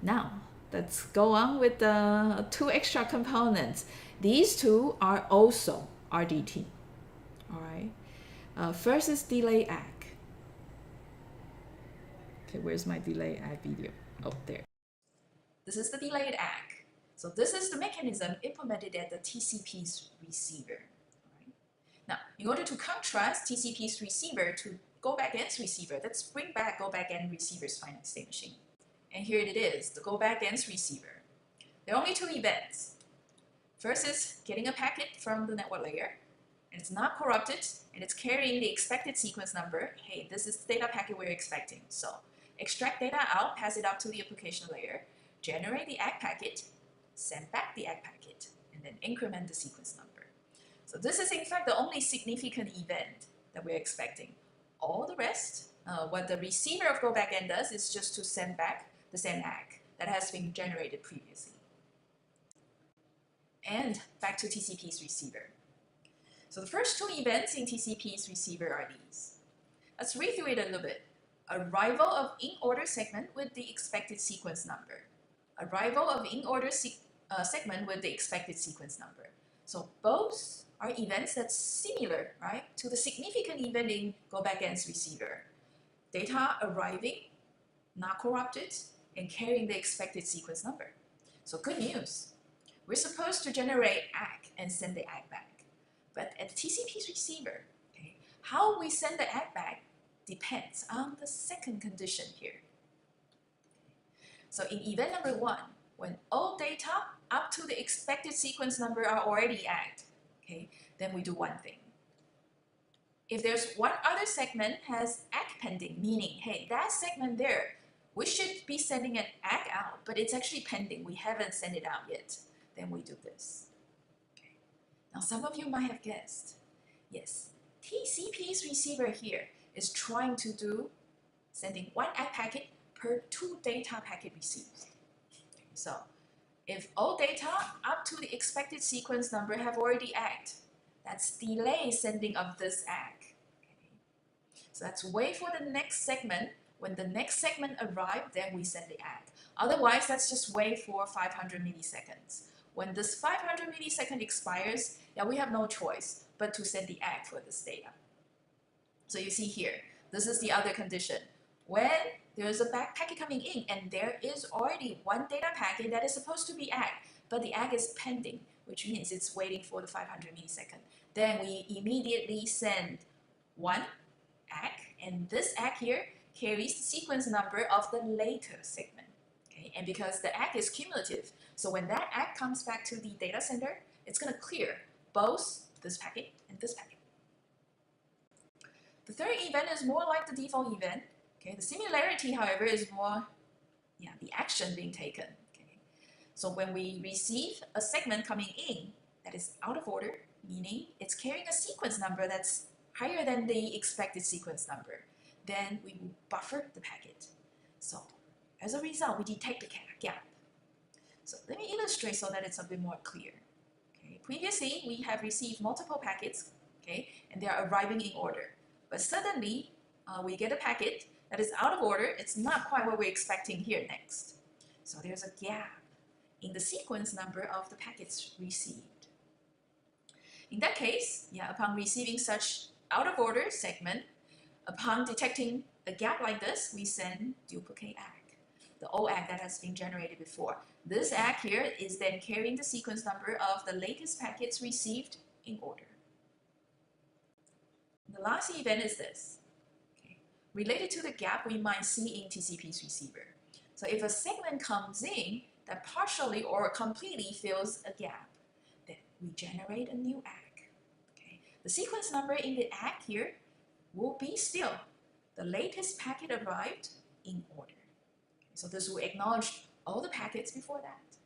S2: Now, let's go on with the 2 extra components. These 2 are also RDT. All right. First is delay ACK. Okay, where's my delay ACK video? Oh, there.
S1: This is the delayed ACK. So this is the mechanism implemented at the TCP's receiver. Right? Now, in order to contrast TCP's receiver to go backend's receiver, let's bring back go backend receiver's finite state machine. And here it is, the go backend's receiver. There are only 2 events. First is getting a packet from the network layer, and it's not corrupted, and it's carrying the expected sequence number. Hey, this is the data packet we're expecting. So extract data out, pass it up to the application layer, generate the ACK packet, send back the ACK packet, and then increment the sequence number. So this is in fact the only significant event that we're expecting. All the rest, what the receiver of go backend does is just to send back the same ACK that has been generated previously. And back to TCP's receiver. So the first 2 events in TCP's receiver are these. Let's read through it a little bit. Arrival of in-order segment with the expected sequence number. Arrival of in-order segment with the expected sequence number. So both are events that's similar, right, to the significant event in go backend's receiver. Data arriving, not corrupted, and carrying the expected sequence number. So good news. We're supposed to generate ACK and send the ACK back. But at TCP's receiver, okay, how we send the ACK back depends on the second condition here. So in event number 1, when all data up to the expected sequence number are already ACKed, okay, then we do one thing. If there's one other segment has ACK pending, meaning, hey, that segment there, we should be sending an ACK out, but it's actually pending. We haven't sent it out yet. Then we do this. Okay. Now, some of you might have guessed, yes, TCP's receiver here is trying to do sending one ACK packet per 2 data packet received. So if all data up to the expected sequence number have already ACKed, that's delay sending of this ACK. Okay. So let's wait for the next segment. When the next segment arrives, then we send the ACK. Otherwise, let's just wait for 500 milliseconds. When this 500 millisecond expires, yeah, we have no choice but to send the ACK for this data. So you see here, this is the other condition. When there's a back packet coming in and there is already one data packet that is supposed to be ACK, but the ACK is pending, which means it's waiting for the 500 millisecond. Then we immediately send one ACK, and this ACK here carries the sequence number of the later segment. Okay? And because the ACK is cumulative, so when that ACK comes back to the data center, it's going to clear both this packet and this packet. The third event is more like the default event. Okay? The similarity, however, is more the action being taken. Okay? So when we receive a segment coming in that is out of order, meaning it's carrying a sequence number that's higher than the expected sequence number, then we will buffer the packet. So as a result, we detect the gap. So let me illustrate so that it's a bit more clear. Okay. Previously, we have received multiple packets, okay, and they are arriving in order. But suddenly, we get a packet that is out of order. It's not quite what we're expecting here next. So there's a gap in the sequence number of the packets received. In that case, upon receiving such out of order segment, upon detecting a gap like this, we send duplicate ACK, the old ACK that has been generated before. This ACK here is then carrying the sequence number of the latest packets received in order. The last event is this. Okay. Related to the gap we might see in TCP's receiver. So if a segment comes in that partially or completely fills a gap, then we generate a new ACK. Okay. The sequence number in the ACK here will be still the latest packet arrived in order. Okay, so this will acknowledge all the packets before that.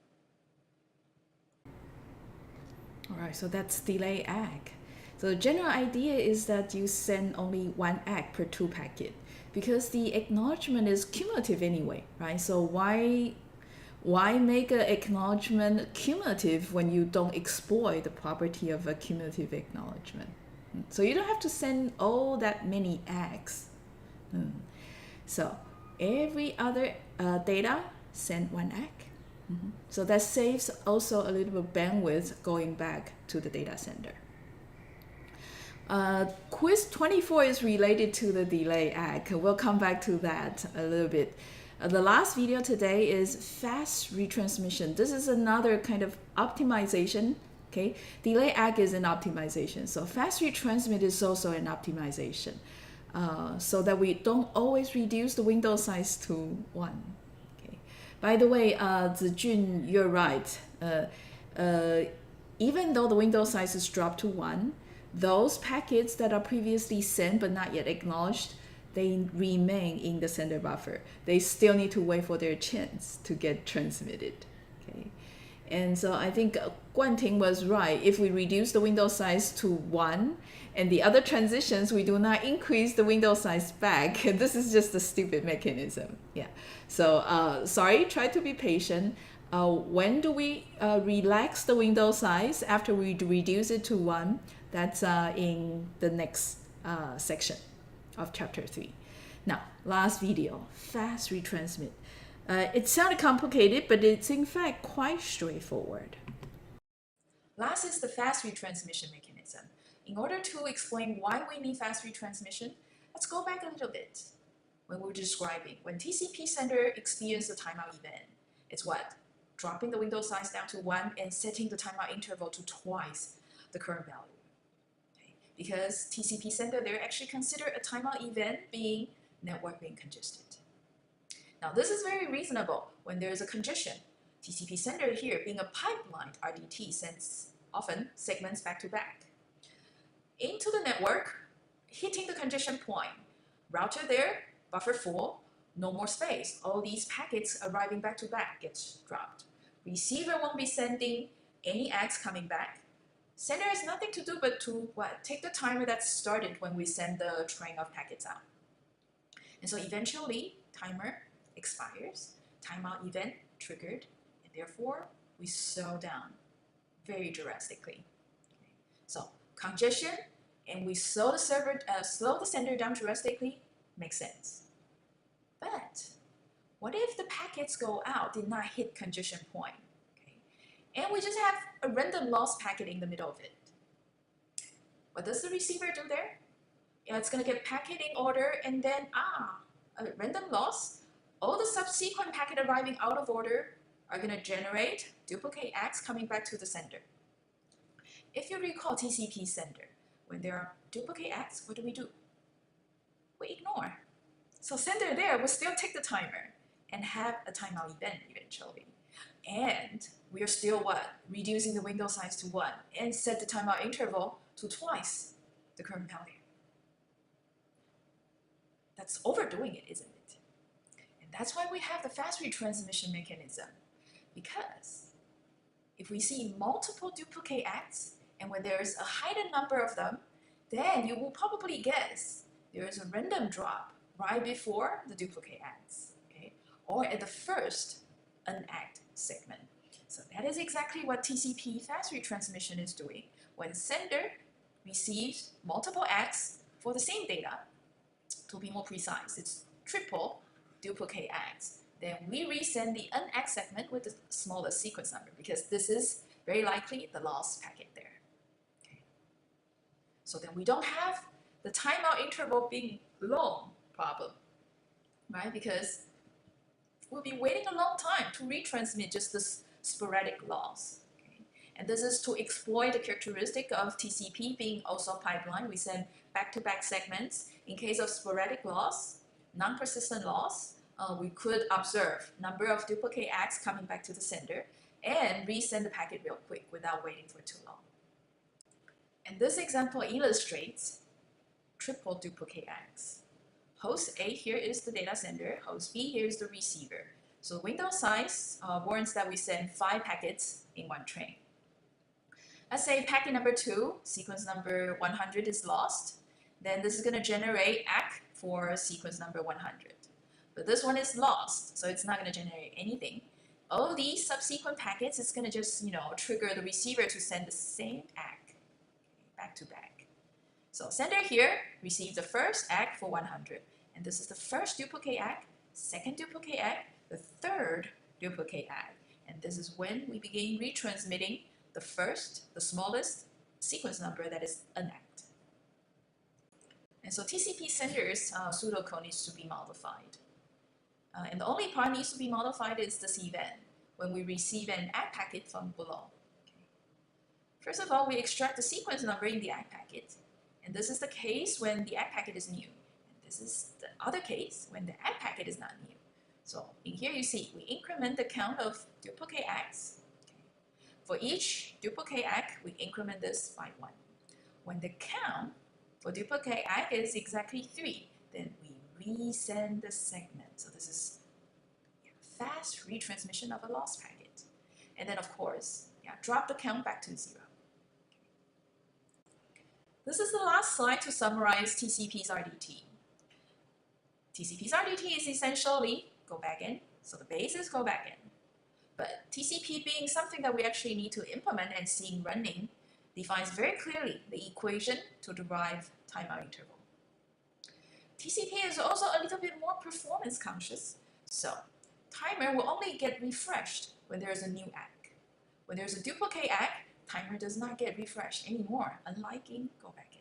S2: All right, so that's delay ACK. So the general idea is that you send only one ACK per 2 packet because the acknowledgement is cumulative anyway, right? So why make an acknowledgement cumulative when you don't exploit the property of a cumulative acknowledgement? So you don't have to send all that many ACKs. So every other data, send one ACK. So that saves also a little bit of bandwidth going back to the data center. Quiz 24 is related to the delay ACK. We'll come back to that a little bit. The last video today is fast retransmission. This is another kind of optimization. Okay, delay ACK is an optimization. So fast retransmit is also an optimization, so that we don't always reduce the window size to 1. Okay. By the way, Zijun, you're right. Even though the window size is dropped to 1, those packets that are previously sent but not yet acknowledged, they remain in the sender buffer. They still need to wait for their chance to get transmitted. Okay. And so I think Guanting was right. If we reduce the window size to 1 and the other transitions, we do not increase the window size back. This is just a stupid mechanism. Yeah. So sorry, try to be patient. When do we relax the window size after we reduce it to 1? That's in the next section. of chapter 3. Now, last video, fast retransmit. It sounded complicated, but it's in fact quite straightforward.
S1: Last is the fast retransmission mechanism. In order to explain why we need fast retransmission, let's go back a little bit. When we were describing, when TCP sender experiences a timeout event, it's what? Dropping the window size down to 1 and setting the timeout interval to twice the current value. Okay? Because TCP sender, they're actually considered a timeout event being network being congested. Now this is very reasonable when there is a congestion. TCP sender here being a pipeline RDT sends often segments back to back into the network, hitting the congestion point. Router there, buffer full, no more space. All these packets arriving back to back gets dropped. Receiver won't be sending any X coming back. Sender has nothing to do but to what? Take the timer that started when we send the train of packets out. And so eventually, timer expires, timeout event triggered, and therefore we slow down very drastically. Okay. So congestion, and we slow the sender down drastically, makes sense. But what if the packets go out, did not hit congestion point, okay? And we just have a random loss packet in the middle of it? What does the receiver do there? Yeah, it's going to get packet in order, and then a random loss. All the subsequent packet arriving out of order are going to generate duplicate X coming back to the sender. If you recall TCP sender, when there are duplicate X, what do? We ignore. So sender there will still take the timer and have a timeout event eventually. And we are still what? Reducing the window size to 1 and set the timeout interval to twice the current value. That's overdoing it, isn't it? And that's why we have the fast retransmission mechanism. Because if we see multiple duplicate acts, and when there's a hidden number of them, then you will probably guess there is a random drop right before the duplicate acts, okay? Or at the first unact segment. So that is exactly what TCP fast retransmission is doing. When sender receives multiple acts for the same data, to be more precise, it's triple duplicate acts. Then we resend the unact segment with the smallest sequence number, because this is very likely the lost packet there. Okay. So then we don't have the timeout interval being long problem, right? Because we'll be waiting a long time to retransmit just this sporadic loss. Okay? And this is to exploit the characteristic of TCP being also pipeline. We send back-to-back segments. In case of sporadic loss, non-persistent loss, we could observe number of duplicate acts coming back to the sender and resend the packet real quick without waiting for too long. And this example illustrates triple duplicate acts. Host A here is the data sender, host B here is the receiver. So window size warrants that we send 5 packets in one train. Let's say packet number 2, sequence number 100 is lost. Then this is going to generate ACK for sequence number 100. But this one is lost, so it's not going to generate anything. All these subsequent packets is going to just, trigger the receiver to send the same ACK back to back. So sender here receives the first ACK for 100. And this is the first duplicate ACK, second duplicate ACK, the third duplicate ACK. And this is when we begin retransmitting the first, the smallest sequence number that is unact. And so TCP sender's pseudocode needs to be modified. And the only part needs to be modified is this event, when we receive an ACK packet from below. Okay. First of all, we extract the sequence number in the ACK packet. And this is the case when the ACK packet is new. And this is the other case when the ACK packet is not new. So in here you see, we increment the count of duplicate ACKs. Okay. For each duplicate ACK, we increment this by 1. When the count for duplicate ACK is exactly 3, then we resend the segment. So this is fast retransmission of a lost packet. And then of course, drop the count back to 0. This is the last slide to summarize TCP's RDT. TCP's RDT is essentially go back in, so the base is go back in. But TCP being something that we actually need to implement and seeing running defines very clearly the equation to derive timeout interval. TCP is also a little bit more performance conscious. So timer will only get refreshed when there's a new ACK. When there's a duplicate ACK, timer does not get refreshed anymore, unlike in go back in.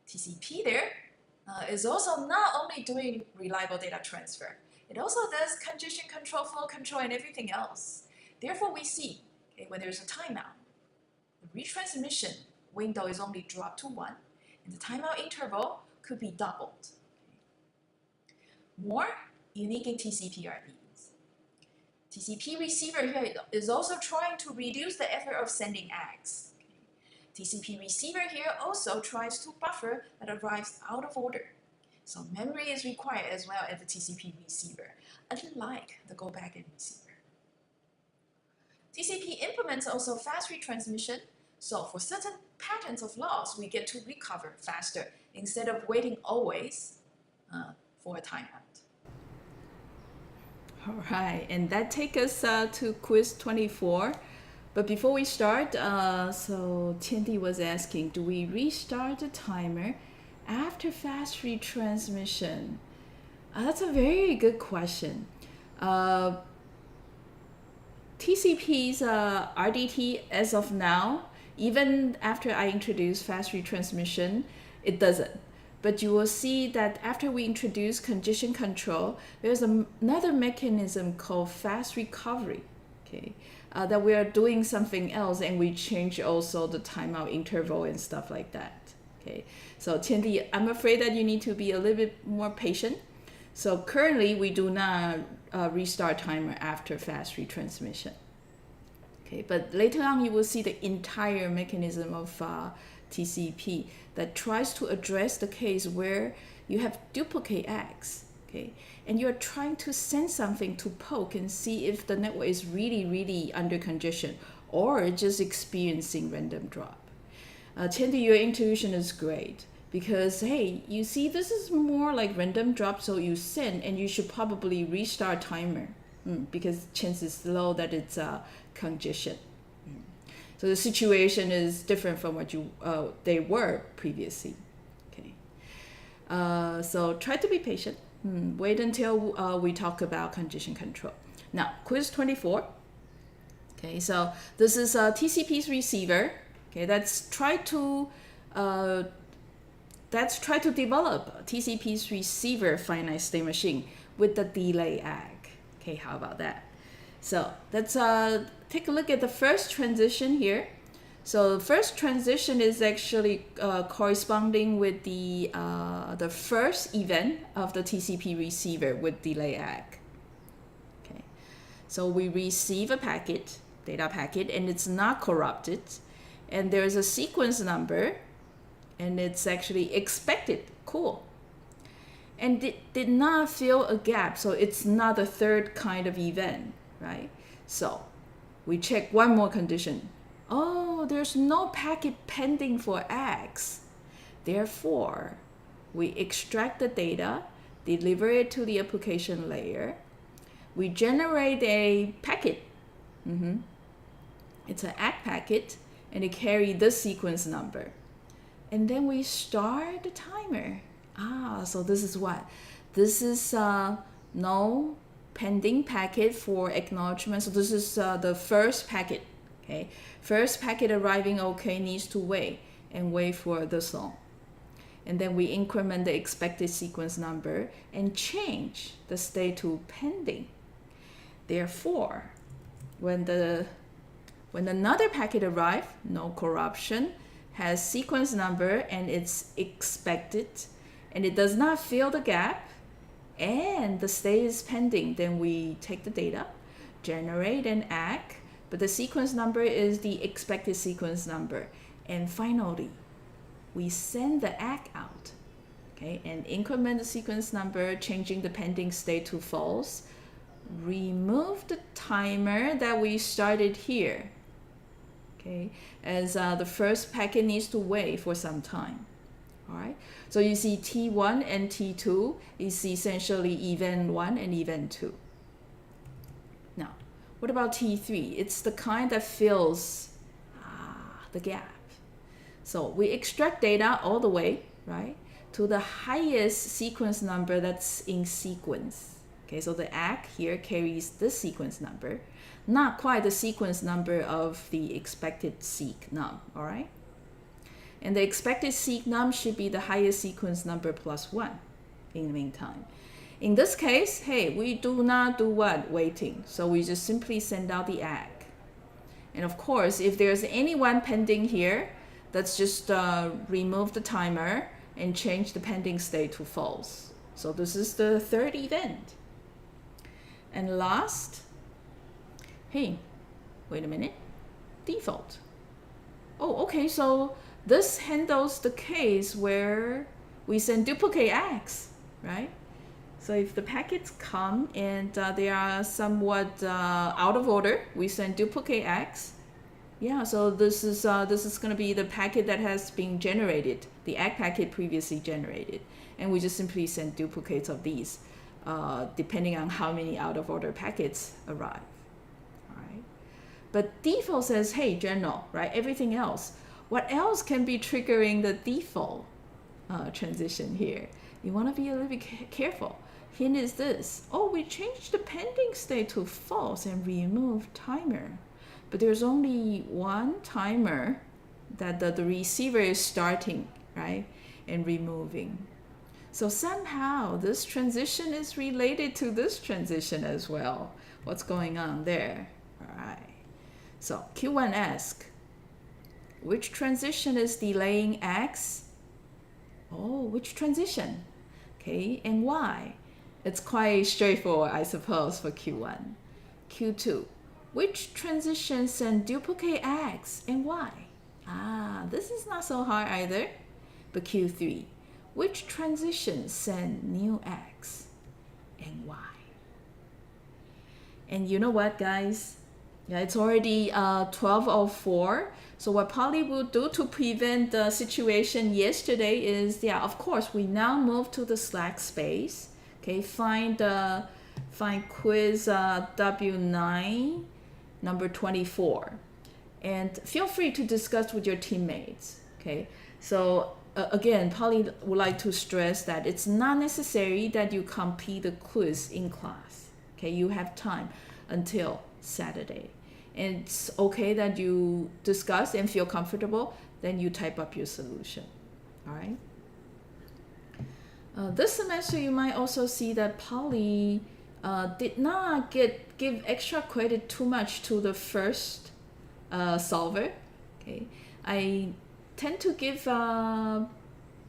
S1: TCP there is also not only doing reliable data transfer, it also does congestion control, flow control, and everything else. Therefore, we see when there's a timeout, the retransmission window is only dropped to 1, and the timeout interval could be doubled. More unique in TCP are these. TCP receiver here is also trying to reduce the effort of sending ACKs. TCP receiver here also tries to buffer that arrives out of order. So memory is required as well as the TCP receiver, unlike the go back in receiver. TCP implements also fast retransmission, so for certain patterns of loss, we get to recover faster instead of waiting always for a timeout.
S2: All right, and that takes us to quiz 24. But before we start, so Tiandi was asking, do we restart the timer after fast retransmission? That's a very good question. TCP's RDT as of now, even after I introduce fast retransmission, it doesn't. But you will see that after we introduce congestion control, there's another mechanism called fast recovery, okay? That we are doing something else and we change also the timeout interval and stuff like that, okay? So Tiandi, I'm afraid that you need to be a little bit more patient. So currently we do not restart timer after fast retransmission. Okay, but later on you will see the entire mechanism of TCP that tries to address the case where you have duplicate ACKs, okay, and you're trying to send something to poke and see if the network is really under congestion or just experiencing random drop. Tiandi, your intuition is great because, hey, you see this is more like random drop, so you send and you should probably restart timer because chances low that it's congestion. So the situation is different from what they were previously. Okay. So try to be patient. Wait until we talk about congestion control. Now, quiz 24. Okay, so this is TCP's receiver. Okay, let's try to develop TCP's receiver finite state machine with the delay ACK. Okay, how about that? So let's take a look at the first transition here. So the first transition is actually corresponding with the first event of the TCP receiver with delay ACK. Okay, so we receive a packet, data packet, and it's not corrupted, and there's a sequence number, and it's actually expected. Cool. And it did not fill a gap, so it's not a third kind of event, right? So we check one more condition. Oh, there's no packet pending for ACKs. Therefore, we extract the data, deliver it to the application layer. We generate a packet. It's an ACK packet, and it carries the sequence number. And then we start the timer. So this is what? This is no pending packet for acknowledgement. So this is the first packet. Okay, first packet arriving okay needs to wait for this long. And then we increment the expected sequence number and change the state to pending. Therefore, when another packet arrives, no corruption, has sequence number and it's expected, and it does not fill the gap, and the state is pending, then we take the data, generate an ACK, but the sequence number is the expected sequence number. And finally, we send the ACK out, okay, and increment the sequence number, changing the pending state to false, remove the timer that we started here, okay, as the first packet needs to wait for some time. All right, so you see T1 and T2 is essentially event 1 and event 2. Now, what about T3? It's the kind that fills the gap. So we extract data all the way, right, to the highest sequence number that's in sequence. Okay, so the ACK here carries this sequence number, not quite the sequence number of the expected seq num, all right? And the expected seq num should be the highest sequence number plus 1 in the meantime. In this case, hey, we do not do what? Waiting. So we just simply send out the ACK. And of course, if there's anyone pending here, let's just remove the timer and change the pending state to false. So this is the third event. And last, hey, wait a minute, default. Oh, okay, so this handles the case where we send duplicate ACKs, right? So if the packets come and they are somewhat out of order, we send duplicate ACKs. Yeah, so this is going to be the packet that has been generated, the ACK packet previously generated, and we just simply send duplicates of these, depending on how many out of order packets arrive. All right, but default says, hey, general, right? Everything else. What else can be triggering the default transition here? You want to be a little bit careful. Hint is this. Oh, we changed the pending state to false and remove timer. But there's only one timer that the receiver is starting, right? And removing. So somehow this transition is related to this transition as well. What's going on there? All right. So Q1 asks, which transition is delaying X? Oh, which transition? Okay, and why? It's quite straightforward, I suppose, for Q1. Q2, which transition send duplicate X and why? Ah, this is not so hard either. But Q3, which transition send new X and why? And you know what, guys? Yeah, it's already 12:04. So what Polly will do to prevent the situation yesterday is, yeah, of course, we now move to the Slack space. Okay, find quiz W9 number 24, and feel free to discuss with your teammates. Okay, so again, Polly would like to stress that it's not necessary that you complete the quiz in class. Okay, you have time until Saturday. And it's okay that you discuss and feel comfortable, then you type up your solution. All right. This semester, you might also see that Polly did not give extra credit too much to the first solver. Okay, I tend to give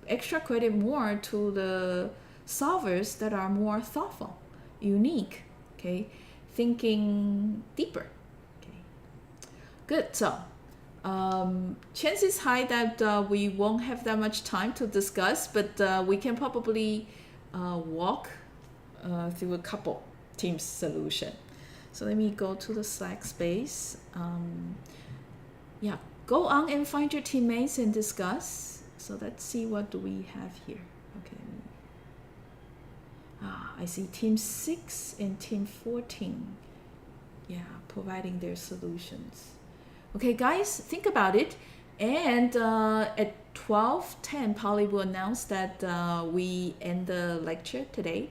S2: extra credit more to the solvers that are more thoughtful, unique. Okay, thinking deeper. Good. So, chances high that we won't have that much time to discuss, but we can probably walk through a couple teams solution. So let me go to the Slack space. Yeah, go on and find your teammates and discuss. So let's see, what do we have here? Okay. I see team 6 and team 14. Yeah, providing their solutions. Okay, guys, think about it. And at 12:10, Polly will announce that we end the lecture today.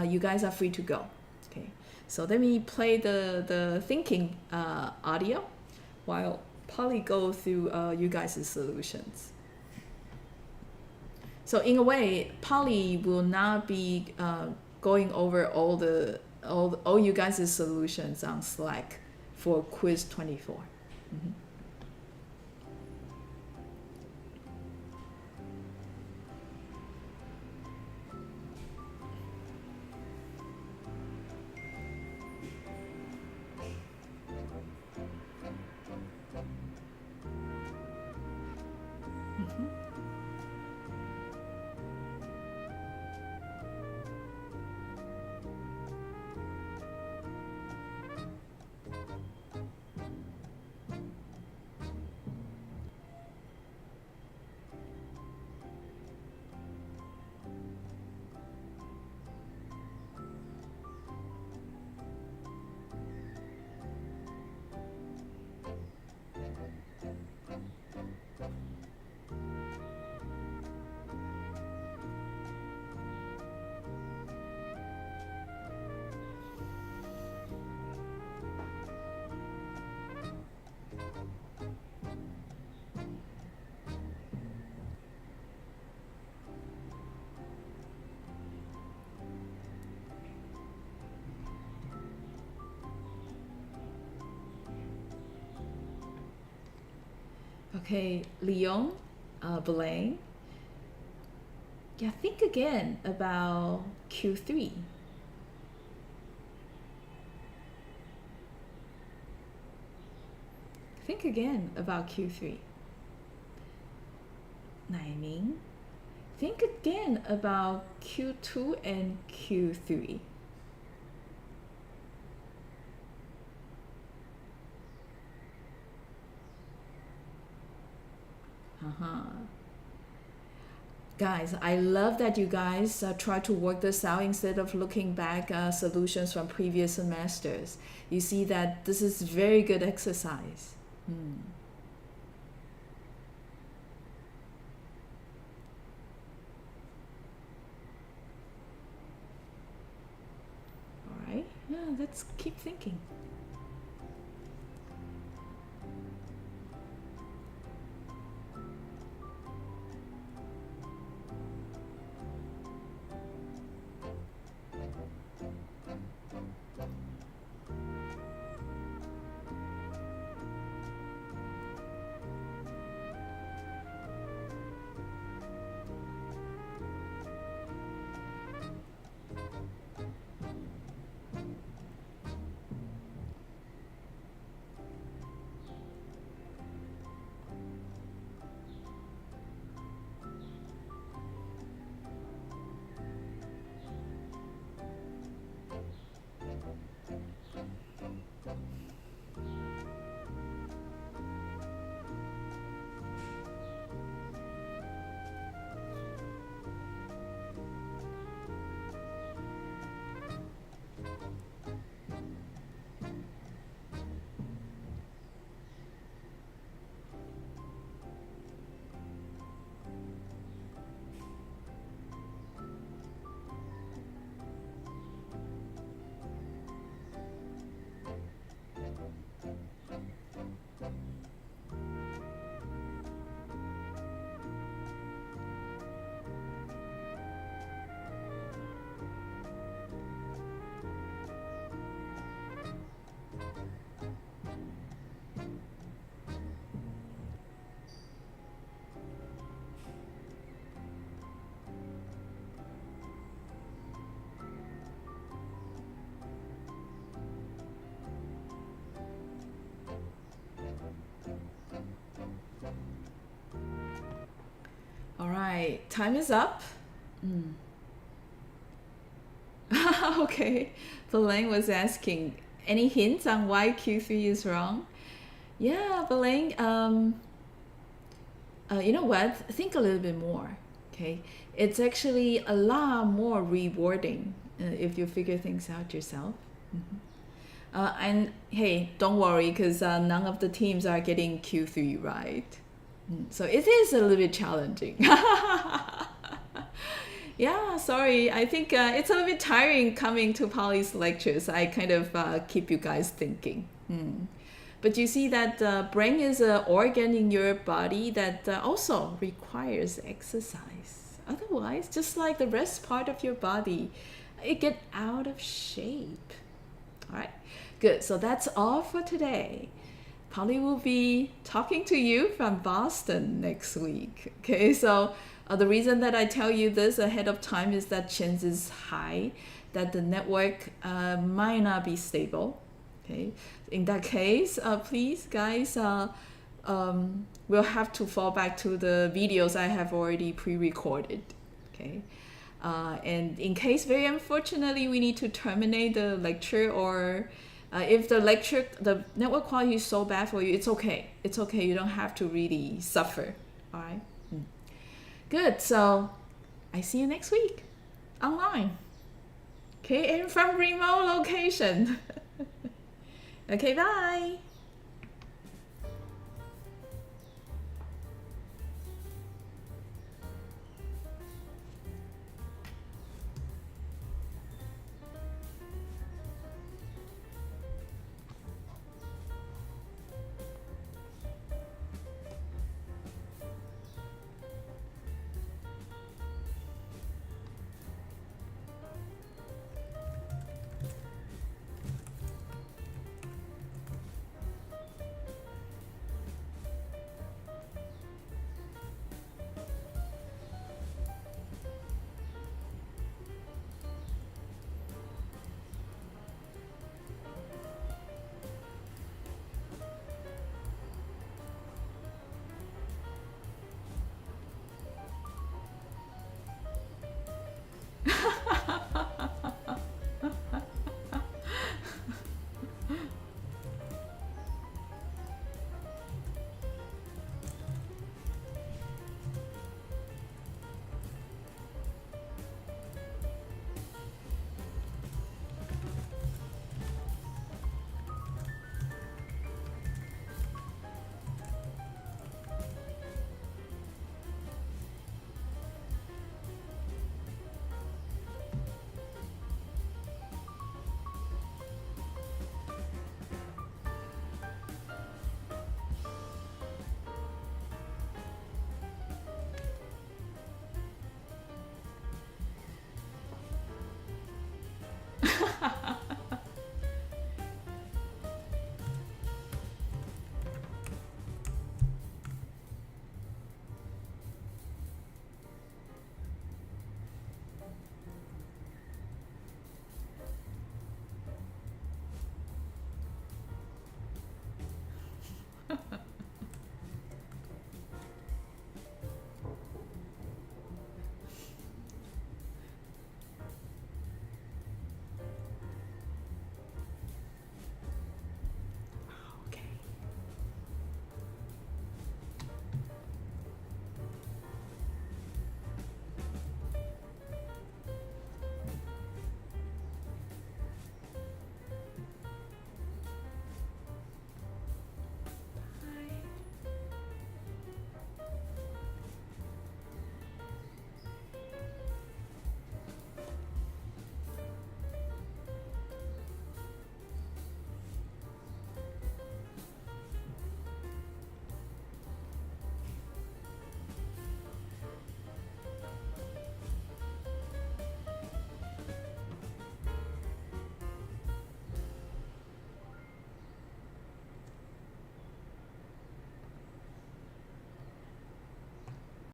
S2: You guys are free to go. Okay, so let me play the thinking audio while Polly goes through you guys' solutions. So in a way, Polly will not be going over all you guys' solutions on Slack for quiz 24. Mm-hmm. Okay, Leon, Blank. Yeah, think again about Q3. Think again about Q3. Naiming, think again about Q2 and Q3. Uh-huh. Guys, I love that you guys try to work this out instead of looking back solutions from previous semesters. You see that this is very good exercise. All right, yeah, let's keep thinking. All right, time is up. Okay, Belen was asking, any hints on why Q3 is wrong? Yeah, Belen, you know what? Think a little bit more, okay? It's actually a lot more rewarding if you figure things out yourself. And hey, don't worry, because none of the teams are getting Q3 right. So it is a little bit challenging. Yeah, sorry. I think it's a little bit tiring coming to Polly's lectures. I kind of keep you guys thinking. But you see that brain is an organ in your body that also requires exercise. Otherwise, just like the rest part of your body, it get out of shape. All right, good. So that's all for today. Polly will be talking to you from Boston next week. Okay, so the reason that I tell you this ahead of time is that chance is high that the network might not be stable. Okay, in that case, please, guys, we'll have to fall back to the videos I have already pre-recorded. Okay. And in case, very unfortunately, we need to terminate the lecture, or if the network quality is so bad for you, it's okay. It's okay. You don't have to really suffer. All right. Good. So I see you next week online. Okay, and from remote location. Okay, bye.